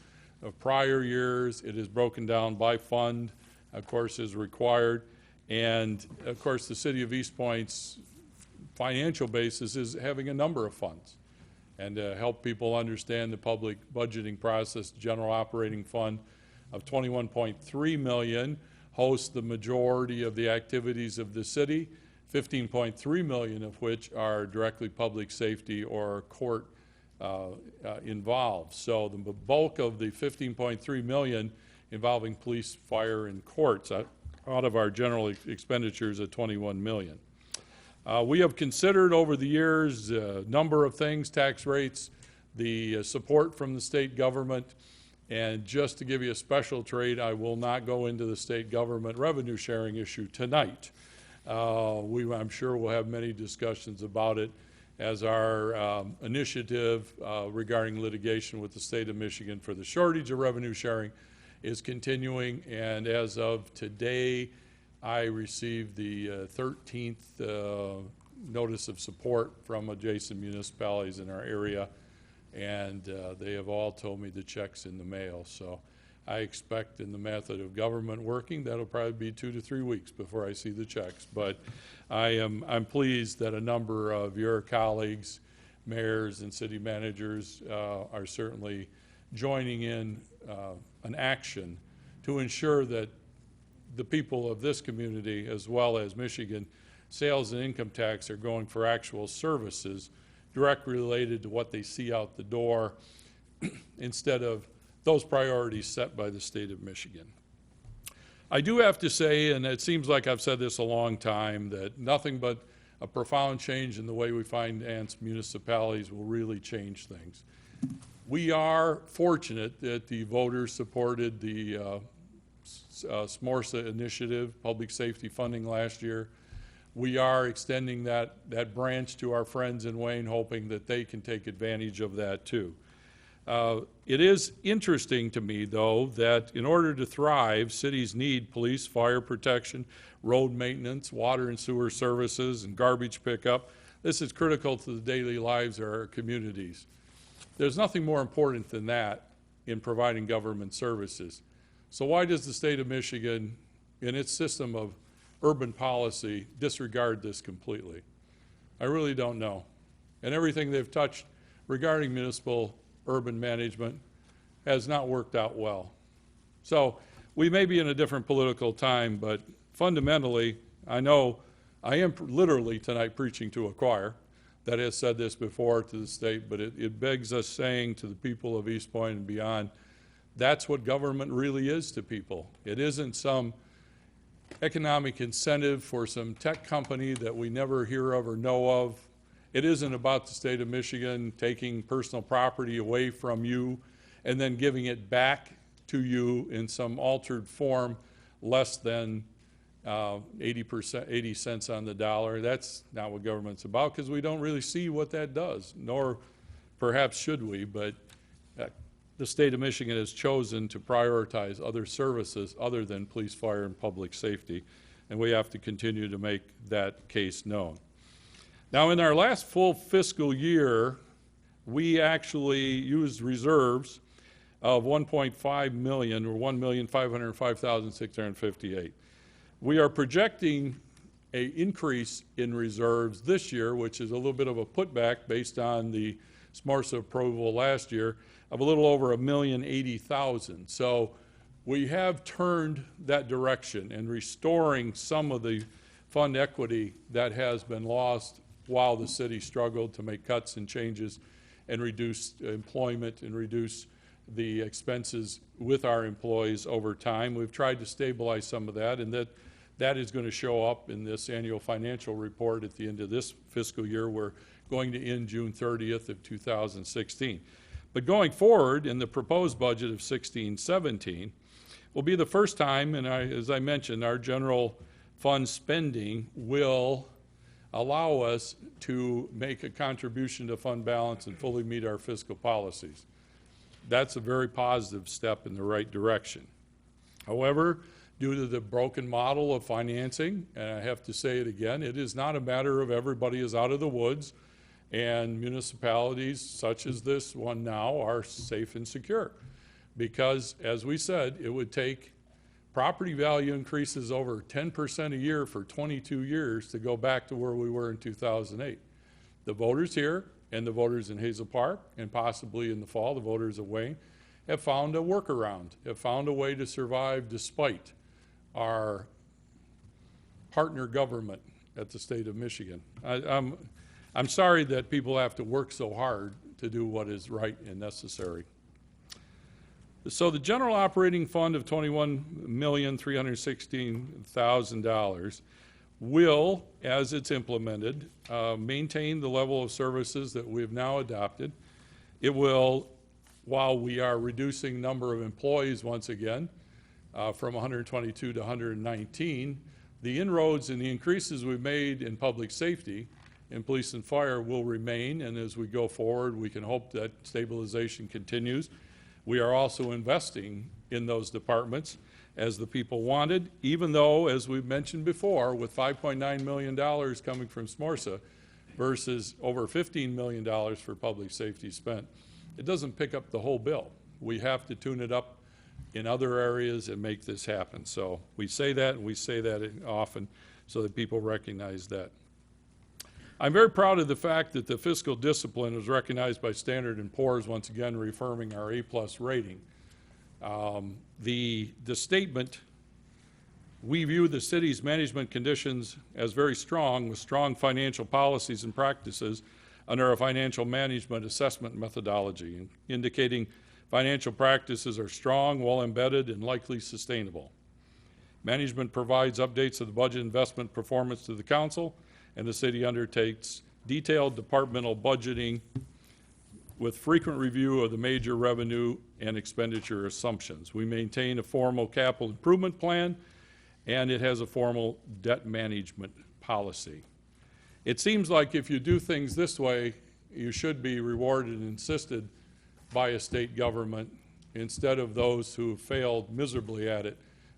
prior years. It is broken down by fund, of course, as required. And of course, the city of Eastpointe's financial basis is having a number of funds. And to help people understand the public budgeting process, general operating fund of 21.3 million hosts the majority of the activities of the city, 15.3 million of which are directly public safety or court involved. So the bulk of the 15.3 million involving police, fire, and courts out of our general expenditures at 21 million. We have considered over the years a number of things, tax rates, the support from the state government, and just to give you a special trade, I will not go into the state government revenue sharing issue tonight. I'm sure we'll have many discussions about it as our initiative regarding litigation with the state of Michigan for the shortage of revenue sharing is continuing, and as of today, I received the 13th notice of support from adjacent municipalities in our area, and they have all told me the check's in the mail. So I expect in the method of government working, that'll probably be 2 to 3 weeks before I see the checks. But I'm pleased that a number of your colleagues, mayors and city managers are certainly joining in an action to ensure that the people of this community, as well as Michigan, sales and income tax are going for actual services directly related to what they see out the door instead of those priorities set by the state of Michigan. I do have to say, and it seems like I've said this a long time, that nothing but a profound change in the way we finance municipalities will really change things. We are fortunate that the voters supported the SMORSA initiative, public safety funding last year. We are extending that branch to our friends in Wayne, hoping that they can take advantage of that too. It is interesting to me, though, that in order to thrive, cities need police, fire protection, road maintenance, water and sewer services, and garbage pickup. This is critical to the daily lives of our communities. There's nothing more important than that in providing government services. So why does the state of Michigan, in its system of urban policy, disregard this completely? I really don't know. And everything they've touched regarding municipal urban management has not worked out well. So we may be in a different political time, but fundamentally, I know I am literally tonight preaching to a choir that has said this before to the state, but it begs us saying to the people of Eastpointe and beyond, that's what government really is to people. It isn't some economic incentive for some tech company that we never hear of or know of. It isn't about the state of Michigan taking personal property away from you and then giving it back to you in some altered form less than 80 cents on the dollar. That's not what government's about, because we don't really see what that does, nor perhaps should we, but the state of Michigan has chosen to prioritize other services other than police, fire, and public safety, and we have to continue to make that case known. Now, in our last full fiscal year, we actually used reserves of 1.5 million, or 1,505,658. We are projecting an increase in reserves this year, which is a little bit of a putback based on the SMARSA approval last year, of a little over 1,080,000. So we have turned that direction and restoring some of the fund equity that has been lost while the city struggled to make cuts and changes and reduce employment and reduce the expenses with our employees over time. We've tried to stabilize some of that, and that is going to show up in this annual financial report at the end of this fiscal year. We're going to end June 30th of 2016. But going forward, in the proposed budget of 16-17, will be the first time, and as I mentioned, our general fund spending will allow us to make a contribution to fund balance and fully meet our fiscal policies. That's a very positive step in the right direction. However, due to the broken model of financing, and I have to say it again, it is not a matter of everybody is out of the woods and municipalities such as this one now are safe and secure. Because, as we said, it would take property value increases over 10% a year for 22 years to go back to where we were in 2008. The voters here and the voters in Hazel Park, and possibly in the fall, the voters of Wayne, have found a workaround, have found a way to survive despite our partner government at the state of Michigan. I'm sorry that people have to work so hard to do what is right and necessary. So the general operating fund of $21,316,000 will, as it's implemented, maintain the level of services that we've now adopted. It will, while we are reducing number of employees once again from 122 to 119, the inroads and the increases we've made in public safety, in police and fire, will remain, and as we go forward, we can hope that stabilization continues. We are also investing in those departments as the people wanted, even though, as we've mentioned before, with $5.9 million coming from SMORSA versus over $15 million for public safety spent, it doesn't pick up the whole bill. We have to tune it up in other areas and make this happen. So we say that, and we say that often so that people recognize that. I'm very proud of the fact that the fiscal discipline was recognized by Standard & Poor's, once again reaffirming our A+ rating. The statement, we view the city's management conditions as very strong, with strong financial policies and practices under a financial management assessment methodology, indicating financial practices are strong, well embedded, and likely sustainable. Management provides updates of the budget investment performance to the council, and the city undertakes detailed departmental budgeting with frequent review of the major revenue and expenditure assumptions. We maintain a formal capital improvement plan, and it has a formal debt management policy. It seems like if you do things this way, you should be rewarded and insisted by a state government instead of those who have failed miserably at it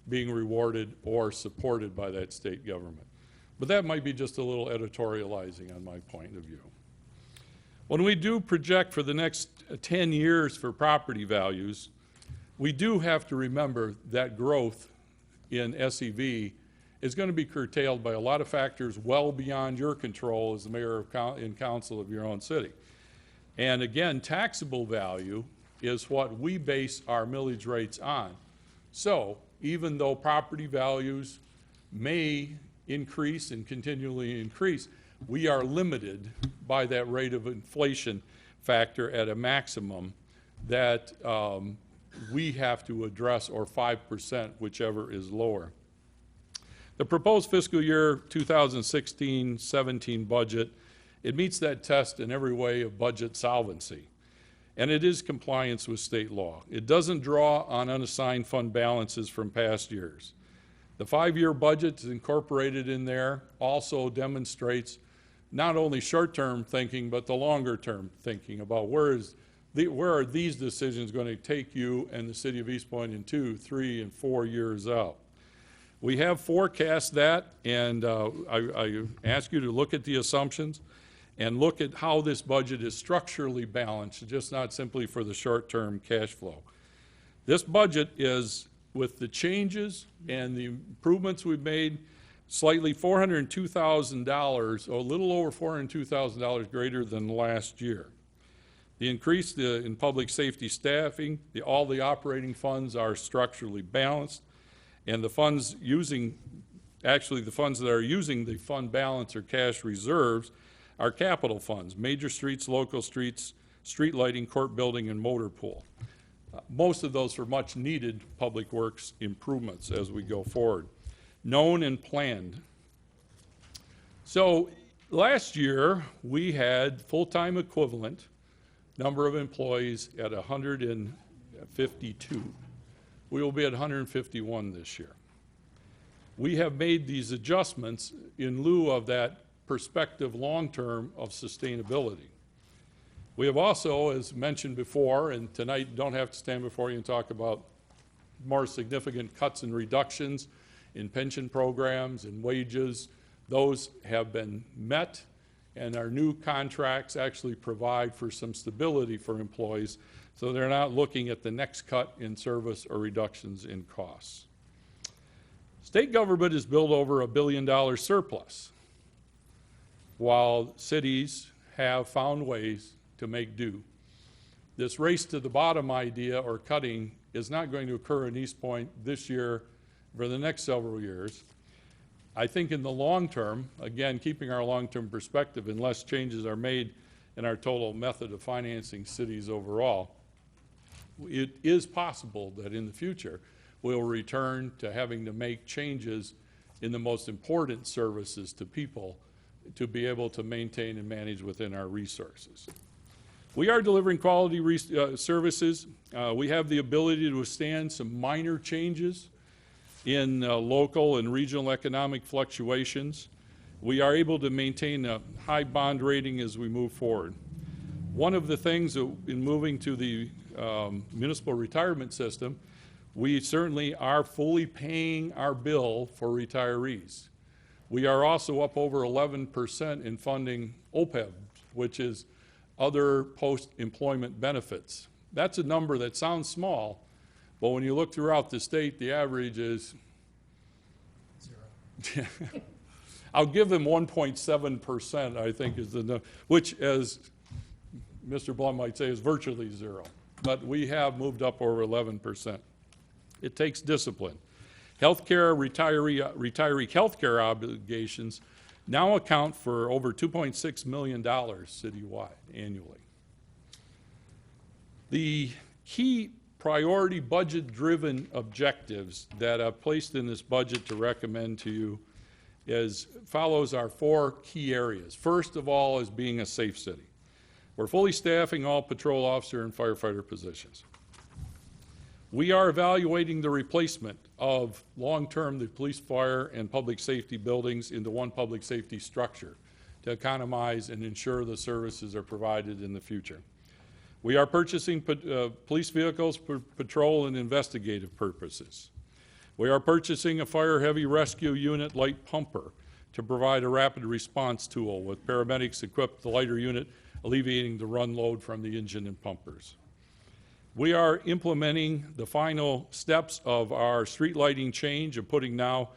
being rewarded or supported by that state government. But that might be just a little editorializing on my point of view. When we do project for the next 10 years for property values, we do have to remember that growth in SEV is going to be curtailed by a lot of factors well beyond your control as the mayor and council of your own city. And again, taxable value is what we base our millage rates on. So even though property values may increase and continually increase, we are limited by that rate of inflation factor at a maximum that we have to address, or 5%, whichever is lower. The proposed fiscal year 2016-17 budget, it meets that test in every way of budget solvency, and it is compliance with state law. It doesn't draw on unassigned fund balances from past years. The 5-year budget is incorporated in there, also demonstrates not only short-term thinking, but the longer-term thinking about where are these decisions going to take you and the city of Eastpointe in 2, 3, and 4 years out. We have forecast that, and I ask you to look at the assumptions and look at how this budget is structurally balanced, just not simply for the short-term cash flow. This budget is, with the changes and the improvements we've made, slightly $402,000, or a little over $402,000 greater than last year. The increase in public safety staffing, all the operating funds are structurally balanced, and the funds the funds that are using the fund balance or cash reserves are capital funds: major streets, local streets, street lighting, court building, and motor pool. Most of those for much needed public works improvements as we go forward. Known and planned. So last year we had full-time equivalent number of employees at 152. We will be at 151 this year. We have made these adjustments in lieu of that perspective long-term of sustainability. We have also, as mentioned before, and tonight don't have to stand before you and talk about more significant cuts and reductions in pension programs and wages. Those have been met, and our new contracts actually provide for some stability for employees, so they're not looking at the next cut in service or reductions in costs. State government has built over $1 billion surplus, while cities have found ways to make do. This race to the bottom idea or cutting is not going to occur in Eastpointe this year for the next several years. I think in the long term, again, keeping our long-term perspective, unless changes are made in our total method of financing cities overall, it is possible that in the future we'll return to having to make changes in the most important services to people to be able to maintain and manage within our resources. We are delivering quality services. We have the ability to withstand some minor changes in local and regional economic fluctuations. We are able to maintain a high bond rating as we move forward. One of the things in moving to the municipal retirement system, we certainly are fully paying our bill for retirees. We are also up over 11% in funding OPEB, which is other post-employment benefits. That's a number that sounds small, but when you look throughout the state, the average is 0. I'll give them 1.7%, I think is the number, which, as Mr. Blum might say, is virtually 0. But we have moved up over 11%. It takes discipline. Healthcare, retiree healthcare obligations now account for over $2.6 million citywide annually. The key priority budget-driven objectives that I've placed in this budget to recommend to you follows our 4 key areas. First of all is being a safe city. We're fully staffing all patrol officer and firefighter positions. We are evaluating the replacement of long-term the police, fire, and public safety buildings into one public safety structure to economize and ensure the services are provided in the future. We are purchasing police vehicles for patrol and investigative purposes. We are purchasing a fire heavy rescue unit light pumper to provide a rapid response tool with paramedics equipped with the lighter unit, alleviating the run load from the engine and pumpers. We are implementing the final steps of our street lighting change of putting now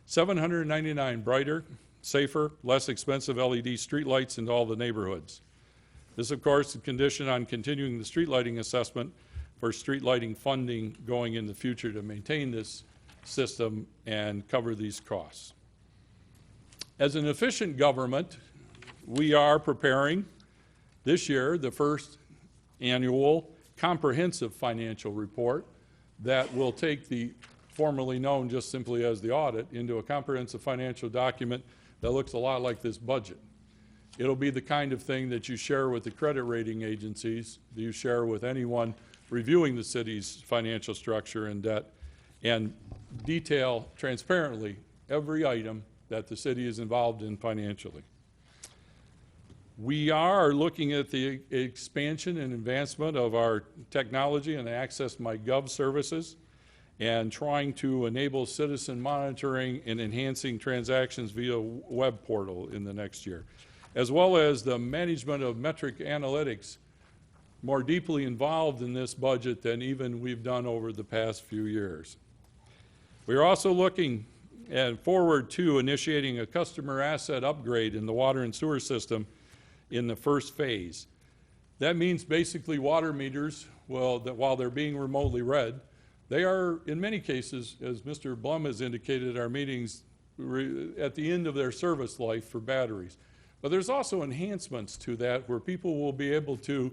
799 brighter, safer, less expensive LED street lights into all the neighborhoods. This, of course, is conditioned on continuing the street lighting assessment for street lighting funding going in the future to maintain this system and cover these costs. As an efficient government, we are preparing this year the first annual comprehensive financial report that will take the formerly known just simply as the audit into a comprehensive financial document that looks a lot like this budget. It'll be the kind of thing that you share with the credit rating agencies, that you share with anyone reviewing the city's financial structure and debt, and detail transparently every item that the city is involved in financially. We are looking at the expansion and advancement of our technology and Access My Gov services and trying to enable citizen monitoring and enhancing transactions via web portal in the next year, as well as the management of metric analytics, more deeply involved in this budget than even we've done over the past few years. We are also looking forward to initiating a customer asset upgrade in the water and sewer system in the first phase. That means basically water meters, well, that while they're being remotely read, they are, in many cases, as Mr. Blum has indicated at our meetings, at the end of their service life for batteries. But there's also enhancements to that where people will be able to,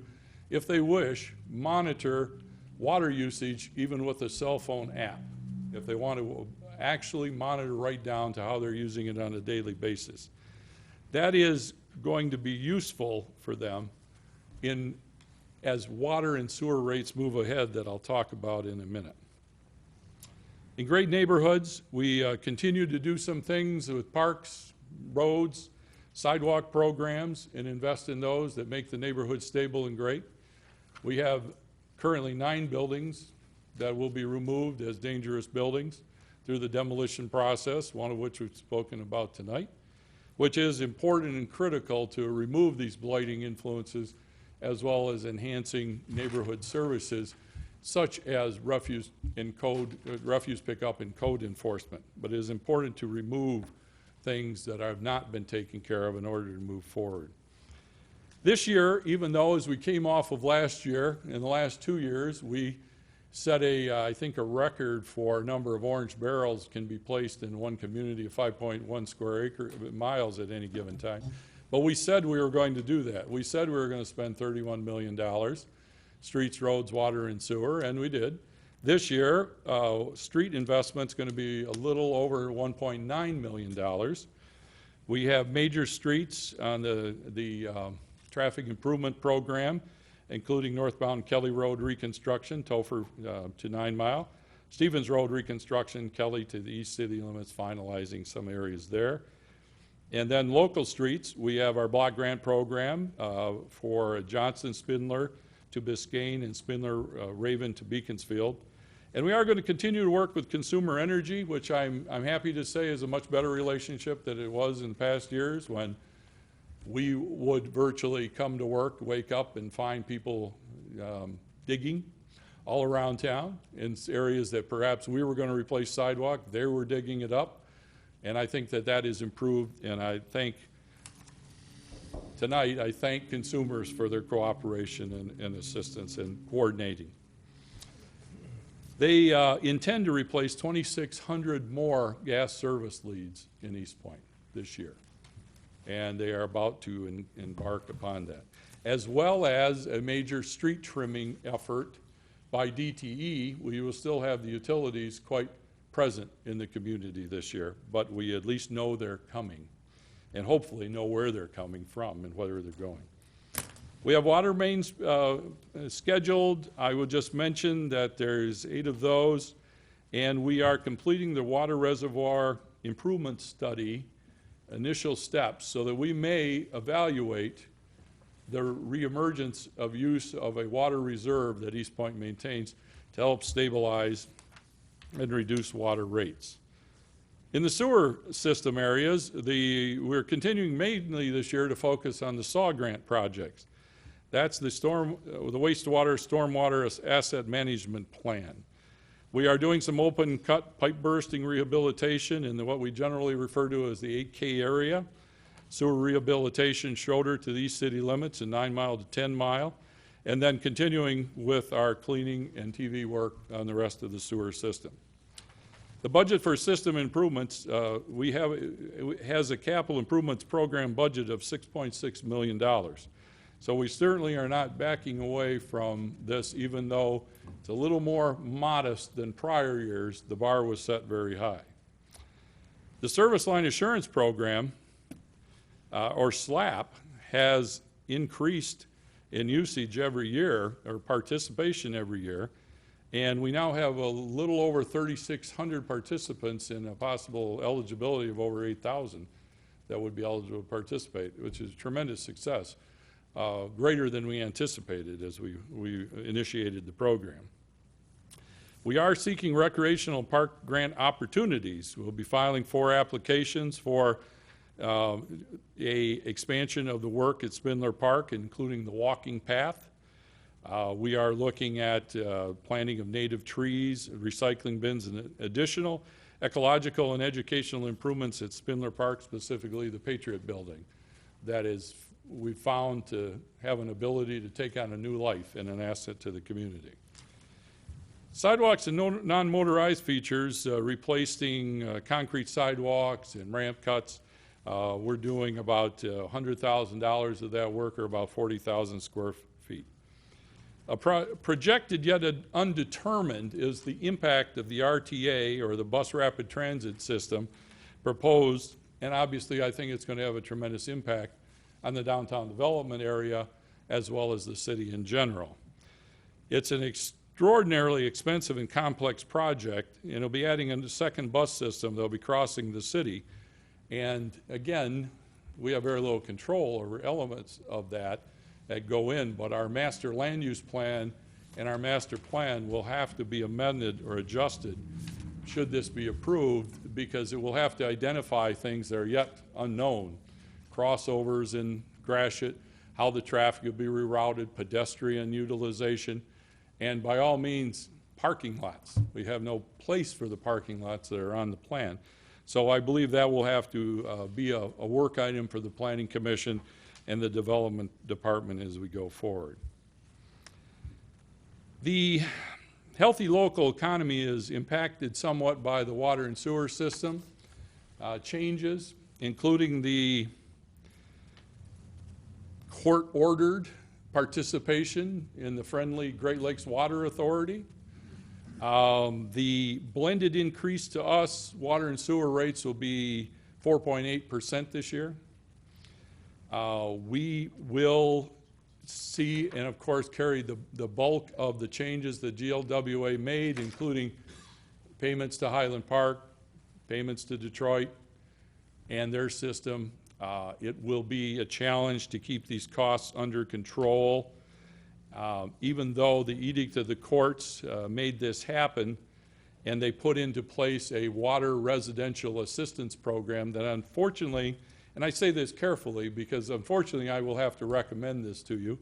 if they wish, monitor water usage even with a cell phone app, if they want to actually monitor right down to how they're using it on a daily basis. That is going to be useful for them as water and sewer rates move ahead that I'll talk about in a minute. In great neighborhoods, we continue to do some things with parks, roads, sidewalk programs, and invest in those that make the neighborhood stable and great. We have currently 9 buildings that will be removed as dangerous buildings through the demolition process, one of which we've spoken about tonight, which is important and critical to remove these blighting influences as well as enhancing neighborhood services such as refuse pickup and code enforcement. But it is important to remove things that have not been taken care of in order to move forward. This year, even though as we came off of last year, in the last 2 years, we set I think a record for number of orange barrels can be placed in one community of 5.1 square miles at any given time. But we said we were going to do that. We said we were going to spend $31 million, streets, roads, water, and sewer, and we did. This year, street investment's going to be a little over $1.9 million. We have major streets on the traffic improvement program, including northbound Kelly Road reconstruction, Topher to 9 Mile, Stevens Road reconstruction, Kelly to the east city limits, finalizing some areas there. And then local streets, we have our block grant program for Johnston, Spindler to Biscayne, and Spindler, Raven to Beaconsfield. And we are going to continue to work with Consumer Energy, which I'm happy to say is a much better relationship than it was in past years, when we would virtually come to work, wake up, and find people digging all around town in areas that perhaps we were going to replace sidewalk. They were digging it up. And I think that that is improved. And tonight, I thank consumers for their cooperation and assistance and coordinating. They intend to replace 2,600 more gas service leads in Eastpointe this year. And they are about to embark upon that, as well as a major street trimming effort by DTE. We will still have the utilities quite present in the community this year, but we at least know they're coming, and hopefully know where they're coming from and where they're going. We have water mains scheduled. I will just mention that there's 8 of those, and we are completing the water reservoir improvement study initial steps so that we may evaluate the reemergence of use of a water reserve that Eastpointe maintains to help stabilize and reduce water rates. In the sewer system areas, we're continuing mainly this year to focus on the SAW grant projects. That's the wastewater stormwater asset management plan. We are doing some open cut pipe bursting rehabilitation in what we generally refer to as the 8K area. Sewer rehabilitation shoulder to the east city limits and 9 Mile to 10 Mile. And then continuing with our cleaning and TV work on the rest of the sewer system. The budget for system improvements, it has a capital improvements program budget of $6.6 million. So we certainly are not backing away from this, even though it's a little more modest than prior years. The bar was set very high. The Service Line Assurance Program, or SLAP, has increased in usage every year, or participation every year, and we now have a little over 3,600 participants in a possible eligibility of over 8,000 that would be eligible to participate, which is a tremendous success. Greater than we anticipated as we initiated the program. We are seeking recreational park grant opportunities. We'll be filing 4 applications for a expansion of the work at Spindler Park, including the walking path. We are looking at planting of native trees, recycling bins, and additional ecological and educational improvements at Spindler Park, specifically the Patriot Building. That is, we found to have an ability to take on a new life and an asset to the community. Sidewalks and non-motorized features, replacing concrete sidewalks and ramp cuts. We're doing about $100,000 of that work, or about 40,000 square feet. Projected yet undetermined is the impact of the RTA, or the bus rapid transit system, proposed, and obviously I think it's going to have a tremendous impact on the downtown development area as well as the city in general. It's an extraordinarily expensive and complex project, and it'll be adding a second bus system that'll be crossing the city. And again, we have very little control over elements of that go in, but our master land use plan and our master plan will have to be amended or adjusted should this be approved, because it will have to identify things that are yet unknown. Crossovers in Gratiot, how the traffic will be rerouted, pedestrian utilization, And by all means, parking lots. We have no place for the parking lots that are on the plan. So I believe that will have to be a work item for the Planning Commission and the Development Department as we go forward. The healthy local economy is impacted somewhat by the water and sewer system changes, including the court-ordered participation in the friendly Great Lakes Water Authority. The blended increase to us, water and sewer rates will be 4.8% this year. We will see and of course carry the bulk of the changes that GLWA made, including payments to Highland Park, payments to Detroit and their system. It will be a challenge to keep these costs under control. Even though the edict of the courts made this happen, and they put into place a water residential assistance program that unfortunately, and I say this carefully because unfortunately I will have to recommend this to you.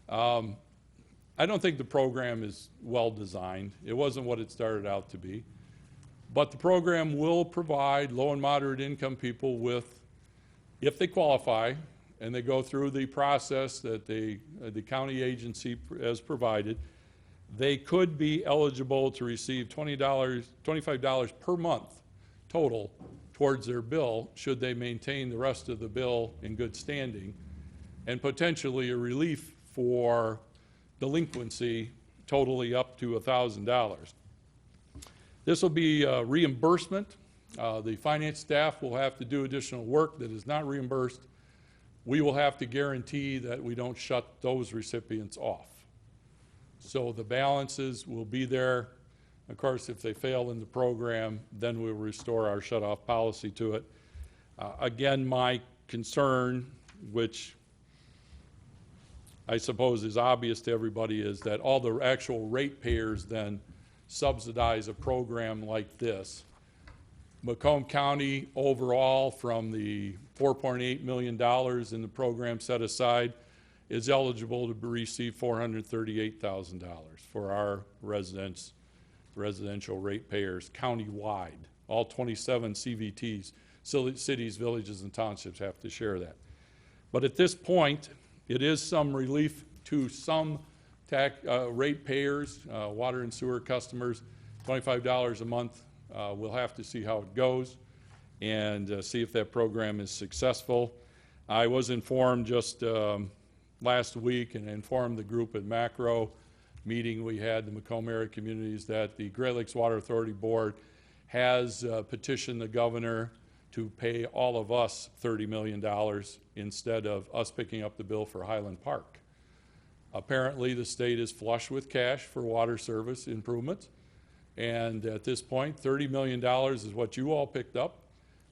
I don't think the program is well designed. It wasn't what it started out to be. But the program will provide low and moderate income people with, if they qualify, and they go through the process that the county agency has provided, they could be eligible to receive $25 per month total towards their bill should they maintain the rest of the bill in good standing, and potentially a relief for delinquency totally up to $1,000. This will be reimbursement. The finance staff will have to do additional work that is not reimbursed. We will have to guarantee that we don't shut those recipients off. So the balances will be there. Of course, if they fail in the program, then we'll restore our shut-off policy to it. Again, my concern, which I suppose is obvious to everybody, is that all the actual ratepayers then subsidize a program like this. Macomb County overall, from the $4.8 million in the program set aside, is eligible to receive $438,000 for our residential ratepayers countywide. All 27 CVTs, cities, villages, and townships have to share that. But at this point, it is some relief to some ratepayers, water and sewer customers, $25 a month. We'll have to see how it goes and see if that program is successful. I was informed just last week and informed the group at Macro meeting we had, the Macomb area communities, that the Great Lakes Water Authority Board has petitioned the governor to pay all of us $30 million instead of us picking up the bill for Highland Park. Apparently, the state is flush with cash for water service improvements. And at this point, $30 million is what you all picked up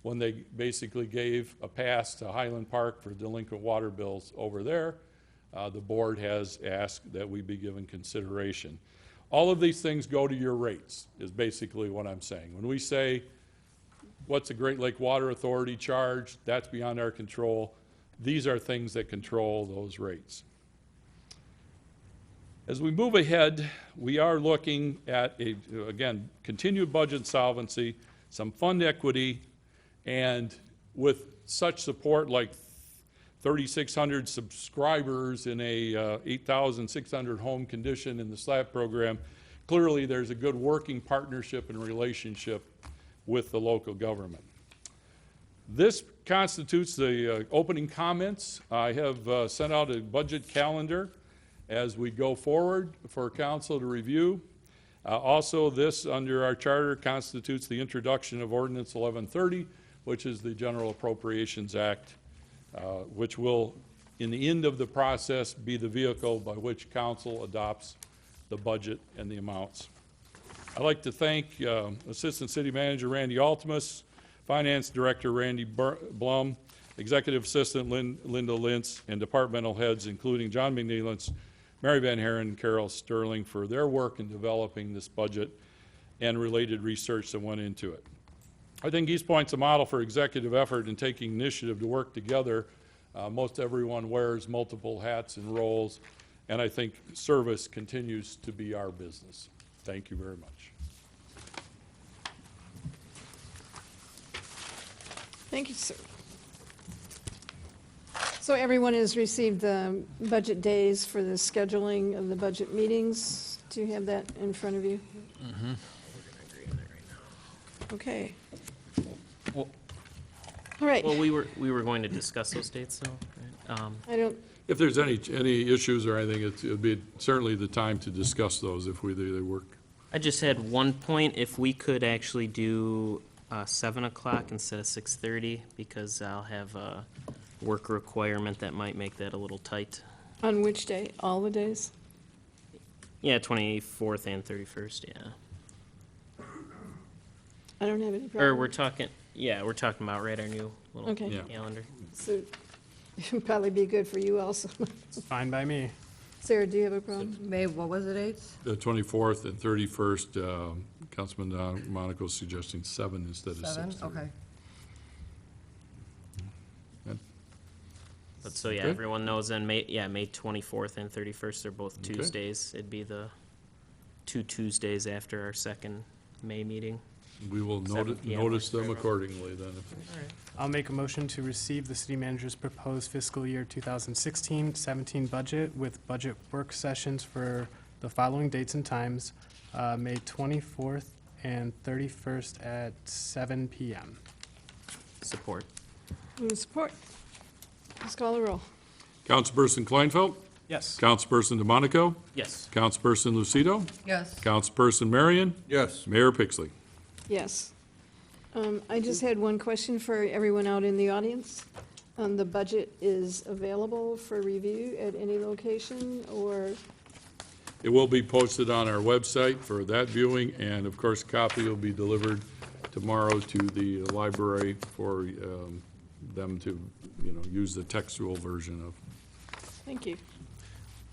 when they basically gave a pass to Highland Park for delinquent water bills over there. The board has asked that we be given consideration. All of these things go to your rates, is basically what I'm saying. When we say, what's the Great Lake Water Authority charge? That's beyond our control. These are things that control those rates. As we move ahead, we are looking at, again, continued budget solvency, some fund equity, and with such support like 3,600 subscribers in a 8,600 home condition in the SLAP program, clearly there's a good working partnership and relationship with the local government. This constitutes the opening comments. I have sent out a budget calendar as we go forward for council to review. Also, this, under our charter, constitutes the introduction of Ordinance 1130, which is the General Appropriations Act, which will, in the end of the process, be the vehicle by which council adopts the budget and the amounts. I'd like to thank Assistant City Manager Randy Altimus, Finance Director Randy Blum, Executive Assistant Linda Lintz, and departmental heads, including John McNeilance, Mary Van Haren, and Carol Sterling, for their work in developing this budget and related research that went into it. I think Eastpointe's a model for executive effort in taking initiative to work together. Most everyone wears multiple hats and roles, And I think service continues to be our business. Thank you very much. Thank you, sir. So everyone has received the budget days for the scheduling of the budget meetings. Do you have that in front of you? Okay. Well, All right. well, we were going to discuss those dates, though, right? I don't, If there's any issues or anything, it'd be certainly the time to discuss those if they work. I just had one point, if we could actually do 7 o'clock instead of 6:30, because I'll have a work requirement that might make that a little tight. on which day? All the days? Yeah, 24th and 31st, yeah. I don't have any Or problem. we're talking about, right, our new little Okay. Yeah. calendar. So it'd probably be good for you also. It's fine by me. Sarah, do you have a problem? May, what was the dates? The 24th and 31st, Councilman Monaco suggesting 7 instead of 6:30. 7, okay. But so, yeah, Okay. everyone knows then, May 24th and 31st are both Okay. Tuesdays. It'd be the 2 Tuesdays after our second May meeting. We will 7 p.m. notice works for them everyone. accordingly then. I'll make a motion to receive the city manager's proposed fiscal year 2016-17 budget with budget work sessions for the following dates and times, May 24th and 31st at 7 PM. Support. With support. Please call the roll. Councilperson Kleinfeld, Yes. Councilperson DeMonico, Yes. Councilperson Lucido, Yes. Councilperson Marion, Yes. Mayor Pixley. Yes. I just had one question for everyone out in the audience. The budget is available for review at any location, or, It will be posted on our website for that viewing, and of course, a copy will be delivered tomorrow to the library for them to, use the textual version of. thank you.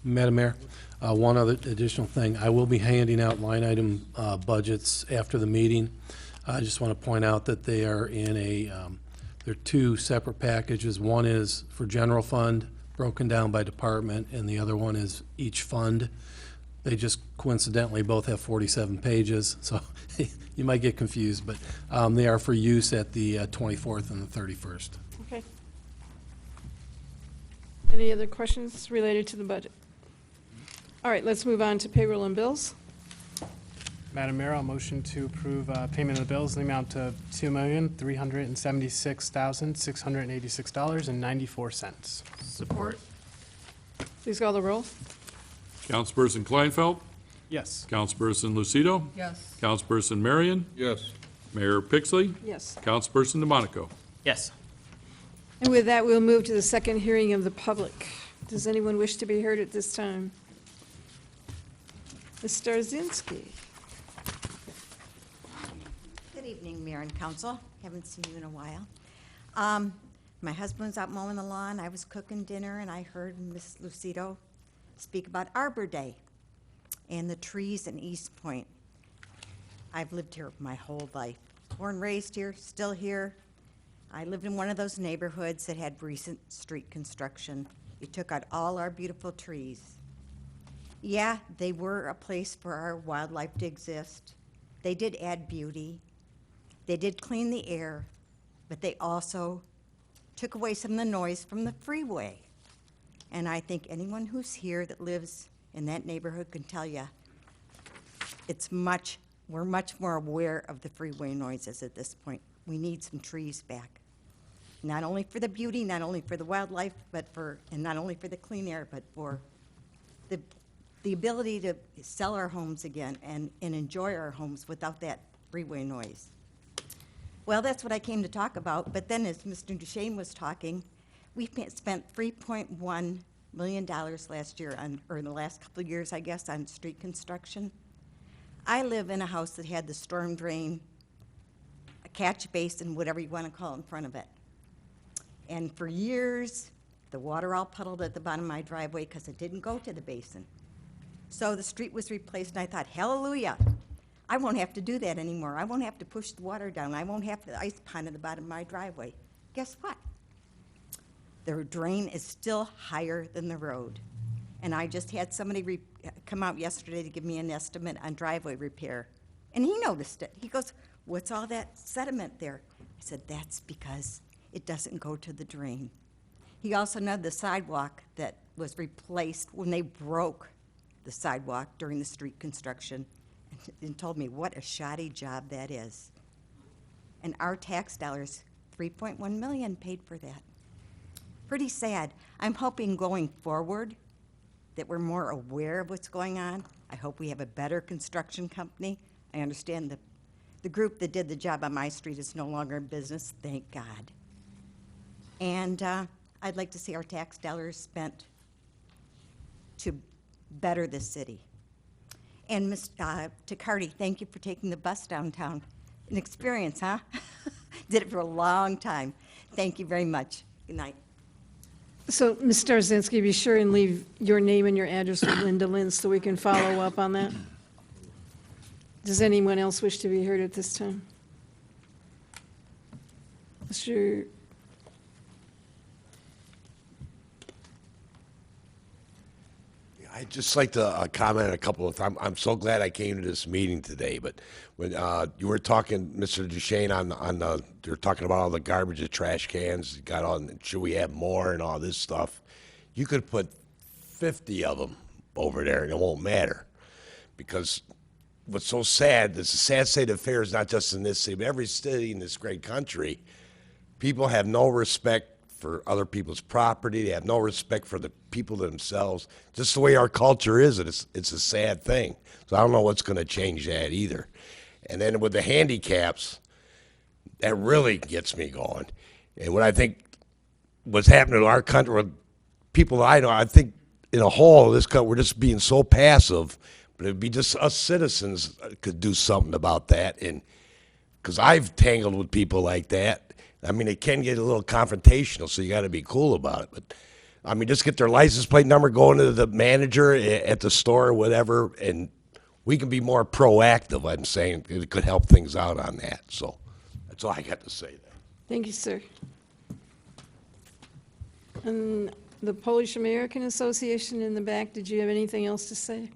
Madam Mayor, one other additional thing. I will be handing out line item budgets after the meeting. I just want to point out that they are in they're two separate packages. One is for general fund, broken down by department, and the other one is each fund. They just coincidentally both have 47 pages, so you might get confused, but they are for use at the 24th and the 31st. Okay. Any other questions related to the budget? All right, let's move on to payroll and bills. Madam Mayor, I'll motion to approve payment of the bills in the amount of $2,376,686.94. Support. Please call the roll. Councilperson Kleinfeld, Yes. Councilperson Lucido, Yes. Councilperson Marion, Yes. Mayor Pixley, Yes. Councilperson DeMonico. Yes. And with that, we'll move to the second hearing of the public. Does anyone wish to be heard at this time? Ms. Starzinski. Good evening, Mayor and Council. Haven't seen you in a while. My husband's out mowing the lawn, I was cooking dinner, and I heard Miss Lucido speak about Arbor Day and the trees in Eastpointe. I've lived here my whole life. Born, raised here, still here. I lived in one of those neighborhoods that had recent street construction. It took out all our beautiful trees. Yeah, they were a place for our wildlife to exist. They did add beauty. They did clean the air, but they also took away some of the noise from the freeway. And I think anyone who's here that lives in that neighborhood can tell you we're much more aware of the freeway noises at this point. We need some trees back. Not only for the beauty, not only for the wildlife, and not only for the clean air, but for the ability to sell our homes again and enjoy our homes without that freeway noise. Well, that's what I came to talk about, but then as Mr. Duchesne was talking, we spent $3.1 million last year or in the last couple of years, I guess, on street construction. I live in a house that had the storm drain, a catch basin, whatever you want to call it, in front of it. And for years, the water all puddled at the bottom of my driveway because it didn't go to the basin. So the street was replaced, and I thought, hallelujah, I won't have to do that anymore. I won't have to push the water down. I won't have the ice pond at the bottom of my driveway. Guess what? The drain is still higher than the road. And I just had somebody come out yesterday to give me an estimate on driveway repair. And he noticed it. He goes, "What's all that sediment there?" I said, "That's because it doesn't go to the drain." He also noted the sidewalk that was replaced when they broke the sidewalk during the street construction, and told me what a shoddy job that is. And our tax dollars, 3.1 million paid for that. Pretty sad. I'm hoping going forward that we're more aware of what's going on. I hope we have a better construction company. I understand the group that did the job on my street is no longer in business, thank God. And I'd like to see our tax dollars spent to better the city. And Ms. Tacardi, thank you for taking the bus downtown. An experience, huh? Did it for a long time. Thank you very much. Good night. So, Ms. Starzinski, be sure and leave your name and your address with Linda Lynn so we can follow up on that. Does anyone else wish to be heard at this time? Mr. I'd just like to comment on a couple of times. I'm so glad I came to this meeting today, but when you were talking, Mr. Duchesne, you're talking about all the garbage, the trash cans, you got on, should we have more and all this stuff? You could put 50 of them over there and it won't matter. Because what's so sad, it's a sad state of affairs, not just in this city, but every city in this great country. People have no respect for other people's property. They have no respect for the people themselves. Just the way our culture is, it's a sad thing. So I don't know what's going to change that either. And then with the handicaps, that really gets me going. And what I think what's happening to our country, with people I know, I think in a whole, this country, we're just being so passive. But it'd be just us citizens could do something about that. And because I've tangled with people like that. I mean, it can get a little confrontational, so you got to be cool about it. But, I mean, just get their license plate number, go into the manager at the store or whatever, and we can be more proactive, I'm saying. It could help things out on that. So that's all I got to say there. Thank you, sir. And the Polish American Association in the back, did you have anything else to say?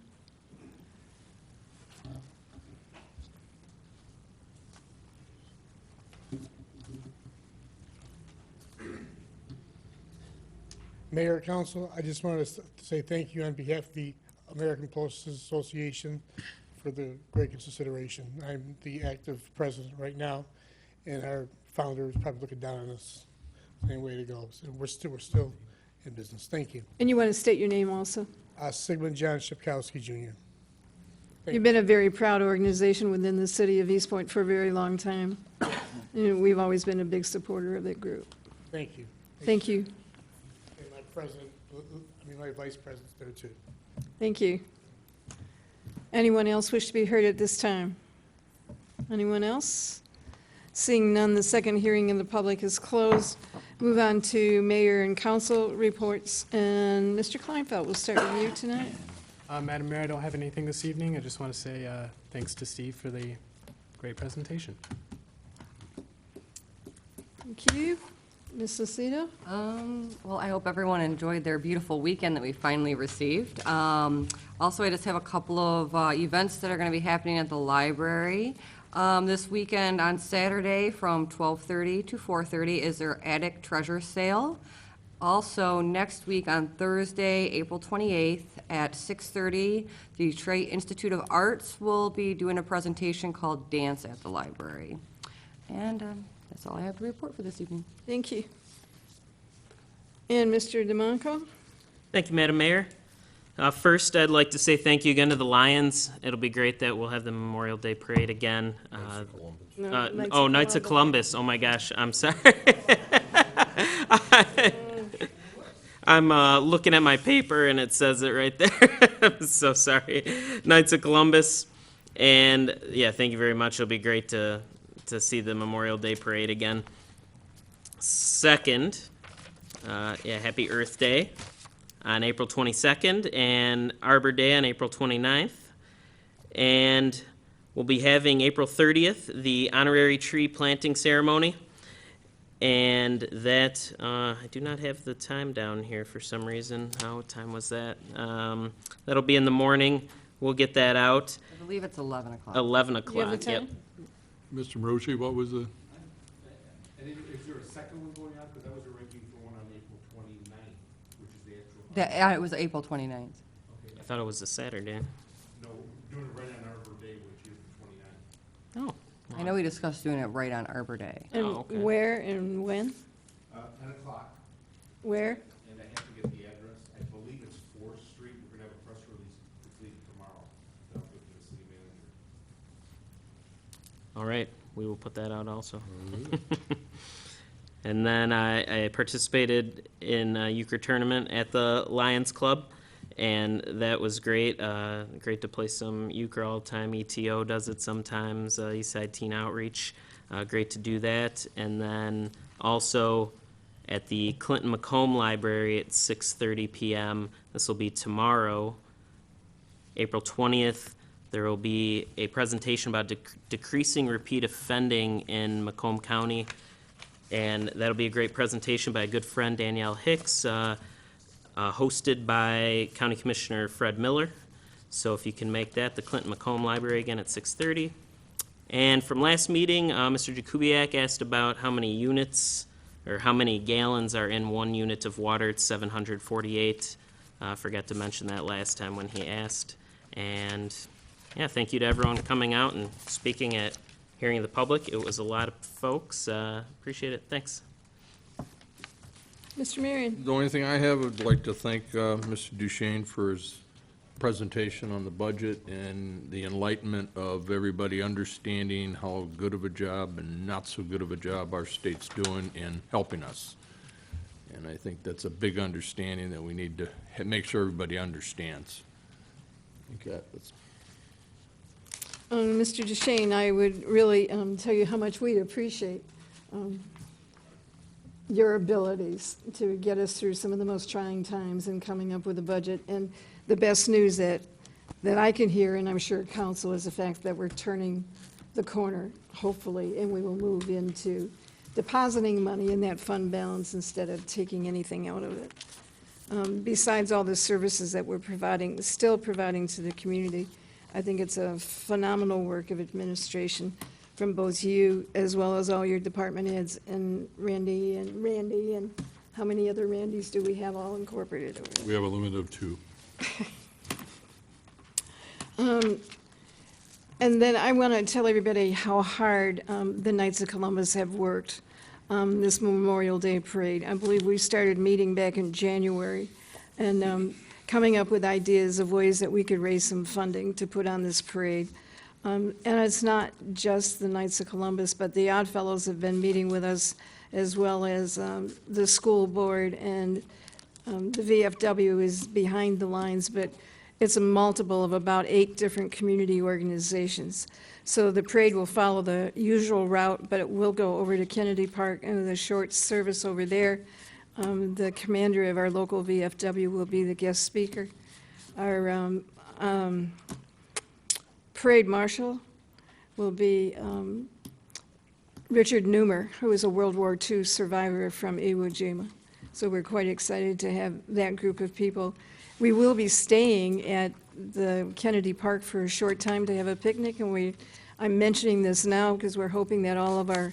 Mayor, Council, I just wanted to say thank you on behalf of the American Postal Association for the great consideration. I'm the active president right now, and our founder is probably looking down on us. Same way to go. So we're still in business. Thank you. And you want to state your name also? Sigmund John Shipkowski, Jr. You've been a very proud organization within the city of Eastpointe for a very long time. And we've always been a big supporter of that group. Thank you. Thank you. And my president, my vice president's there too. Thank you. Anyone else wish to be heard at this time? Anyone else? Seeing none, the second hearing in the public is closed. Move on to mayor and council reports. And Mr. Kleinfeld, we'll start with you tonight. Madam Mayor, I don't have anything this evening. I just want to say thanks to Steve for the great presentation. Thank you. Ms. Lucido? Well, I hope everyone enjoyed their beautiful weekend that we finally received. Also, I just have a couple of events that are going to be happening at the library. This weekend on Saturday from 12:30 to 4:30 is their attic treasure sale. Also, next week on Thursday, April 28th at 6:30, the Detroit Institute of Arts will be doing a presentation called Dance at the Library. And that's all I have to report for this evening. Thank you. And Mr. DeMonco? Thank you, Madam Mayor. First, I'd like to say thank you again to the Lions. It'll be great that we'll have the Memorial Day Parade again. Knights of Columbus. Oh, my gosh, I'm sorry. I'm looking at my paper, and it says it right there. I'm so sorry. Knights of Columbus. And, yeah, thank you very much. It'll be great to see the Memorial Day Parade again. Second, happy Earth Day on April 22nd and Arbor Day on April 29th. And we'll be having April 30th, the honorary tree planting ceremony. And that, I do not have the time down here for some reason. What time was that? That'll be in the morning. We'll get that out. I believe it's 11 o'clock. 11 You o'clock. have the Yep. time? Mr. Marucci, what was the? And is there a second one going on? Because I was arranging for one on April 29th, which is the actual. It was April 29th. I thought it was a Saturday. No, doing it right on Arbor Day, which is the 29th. Oh. I know we discussed doing it right on Arbor Day. And okay. where and when? 10 o'clock, Where? and I have to get the address. I believe it's 4th Street. We're gonna have a press release completed tomorrow. That'll go to the city manager. All right, we will put that out also. And then I participated in a euchre tournament at the Lions Club, and that was great. Great to play some euchre all the time. ETO does it sometimes, Eastside Teen Outreach. Great to do that. And then also at the Clinton Macomb Library at 6:30 p.m. This will be tomorrow, April 20th. There will be a presentation about decreasing repeat offending in Macomb County, and that'll be a great presentation by a good friend, Danielle Hicks, hosted by County Commissioner Fred Miller. So if you can make that, the Clinton Macomb Library again at 6:30. And from last meeting, Mr. Jakubiak asked about how many units or how many gallons are in 1 unit of water. It's 748. Forgot to mention that last time when he asked. And yeah, thank you to everyone coming out and speaking at Hearing of the Public. It was a lot of folks. Appreciate it. Thanks. Mr. Marion? The only thing I have, I'd like to thank Mr. Duchesne for his presentation on the budget and the enlightenment of everybody understanding how good of a job and not so good of a job our state's doing in helping us. And I think that's a big understanding that we need to make sure everybody understands. I think that's Mr. Duchesne, I would really tell you how much we appreciate your abilities to get us through some of the most trying times in coming up with a budget. And the best news that I can hear, and I'm sure council, is the fact that we're turning the corner, hopefully, and we will move into depositing money in that fund balance instead of taking anything out of it. Besides all the services that we're still providing to the community, I think it's a phenomenal work of administration from both you as well as all your department heads and Randy, and how many other Randys do we have all incorporated over there? We have a limit of 2. And then I want to tell everybody how hard the Knights of Columbus have worked this Memorial Day parade. I believe we started meeting back in January and coming up with ideas of ways that we could raise some funding to put on this parade. And it's not just the Knights of Columbus, but the Oddfellows have been meeting with us, as well as the school board, and the VFW is behind the lines, but it's a multiple of about 8 different community organizations. So the parade will follow the usual route, but it will go over to Kennedy Park and the short service over there. The commander of our local VFW will be the guest speaker. Our parade marshal will be Richard Newmer, who is a World War II survivor from Iwo Jima. So we're quite excited to have that group of people. We will be staying at the Kennedy Park for a short time to have a picnic, and I'm mentioning this now because we're hoping that all of our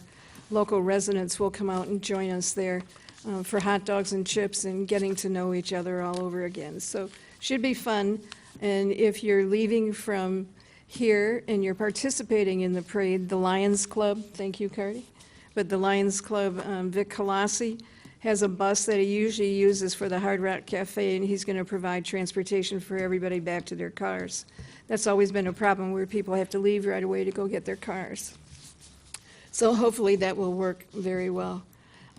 local residents will come out and join us there for hot dogs and chips and getting to know each other all over again. So should be fun. And if you're leaving from here and you're participating in the parade, the Lions Club, thank you, Cardi, but the Lions Club, Vic Colossi, has a bus that he usually uses for the Hard Rock Cafe, and he's going to provide transportation for everybody back to their cars. That's always been a problem where people have to leave right away to go get their cars. So hopefully that will work very well.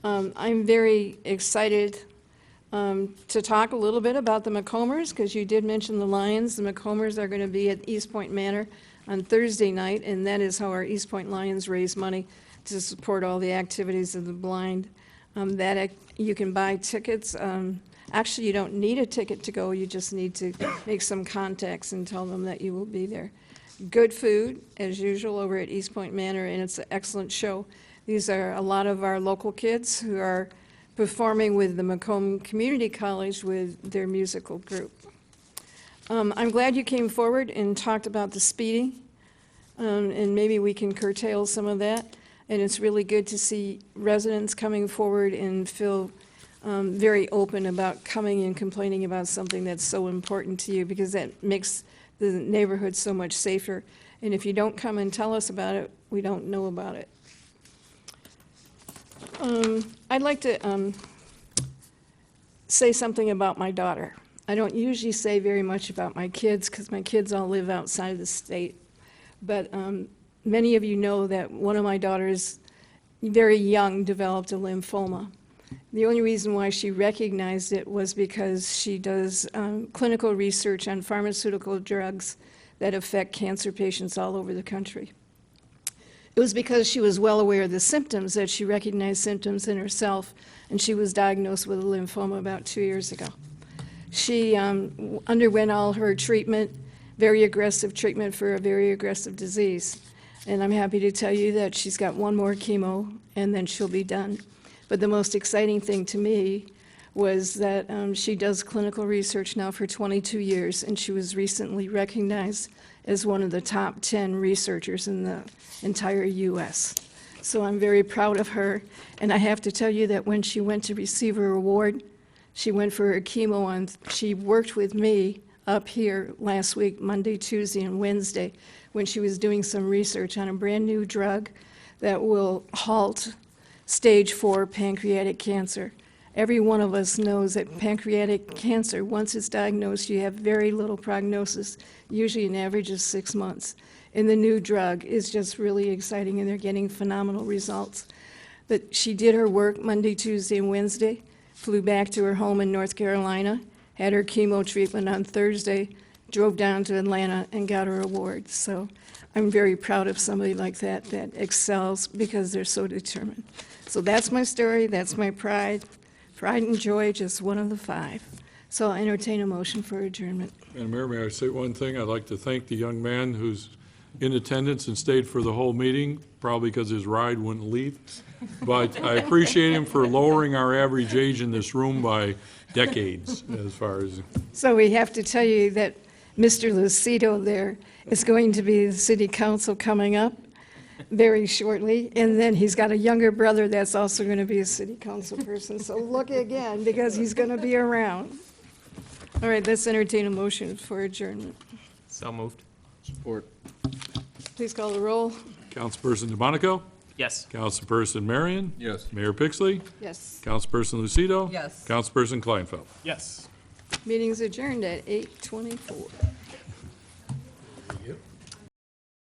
I'm very excited to talk a little bit about the Macomers, because you did mention the Lions. The Macomers are going to be at Eastpointe Manor on Thursday night, and that is how our Eastpointe Lions raise money to support all the activities of the blind. You can buy tickets. Actually, you don't need a ticket to go. You just need to make some contacts and tell them that you will be there. Good food, as usual, over at Eastpointe Manor, and it's an excellent show. These are a lot of our local kids who are performing with the Macomb Community College with their musical group. I'm glad you came forward and talked about the speeding, and maybe we can curtail some of that. And it's really good to see residents coming forward and feel very open about coming and complaining about something that's so important to you, because that makes the neighborhood so much safer. And if you don't come and tell us about it, we don't know about it. I'd like to say something about my daughter. I don't usually say very much about my kids because my kids all live outside of the state. But many of you know that one of my daughters, very young, developed a lymphoma. The only reason why she recognized it was because she does clinical research on pharmaceutical drugs that affect cancer patients all over the country. It was because she was well aware of the symptoms that she recognized symptoms in herself, and she was diagnosed with a lymphoma about 2 years ago. She underwent all her treatment, very aggressive treatment for a very aggressive disease. And I'm happy to tell you that she's got one more chemo, and then she'll be done. But the most exciting thing to me was that she does clinical research now for 22 years, and she was recently recognized as one of the top 10 researchers in the entire U.S. So I'm very proud of her, and I have to tell you that when she went to receive her award, she went for her chemo she worked with me up here last week, Monday, Tuesday, and Wednesday, when she was doing some research on a brand-new drug that will halt stage 4 pancreatic cancer. Every one of us knows that pancreatic cancer, once it's diagnosed, you have very little prognosis, usually an average of 6 months. And the new drug is just really exciting, and they're getting phenomenal results. But she did her work Monday, Tuesday, and Wednesday, flew back to her home in North Carolina, had her chemo treatment on Thursday, drove down to Atlanta, and got her award. So I'm very proud of somebody like that that excels because they're so determined. So that's my story, that's my pride. Pride and joy, just one of the 5. So I'll entertain a motion for adjournment. Madam Mayor, may I say one thing? I'd like to thank the young man who's in attendance and stayed for the whole meeting, probably because his ride wouldn't leave. But I appreciate him for lowering our average age in this room by decades as far as. So we have to tell you that Mr. Lucido there is going to be the city council coming up very shortly, and then he's got a younger brother that's also going to be a city council person. So look again, because he's going to be around. All right, let's entertain a motion for adjournment. So moved. Support. Please call the roll. Councilperson DeMonico? Yes. Councilperson Marion? Yes. Mayor Pixley? Yes. Councilperson Lucido? Yes. Councilperson Kleinfeld? Yes. Meeting's adjourned at 8:24.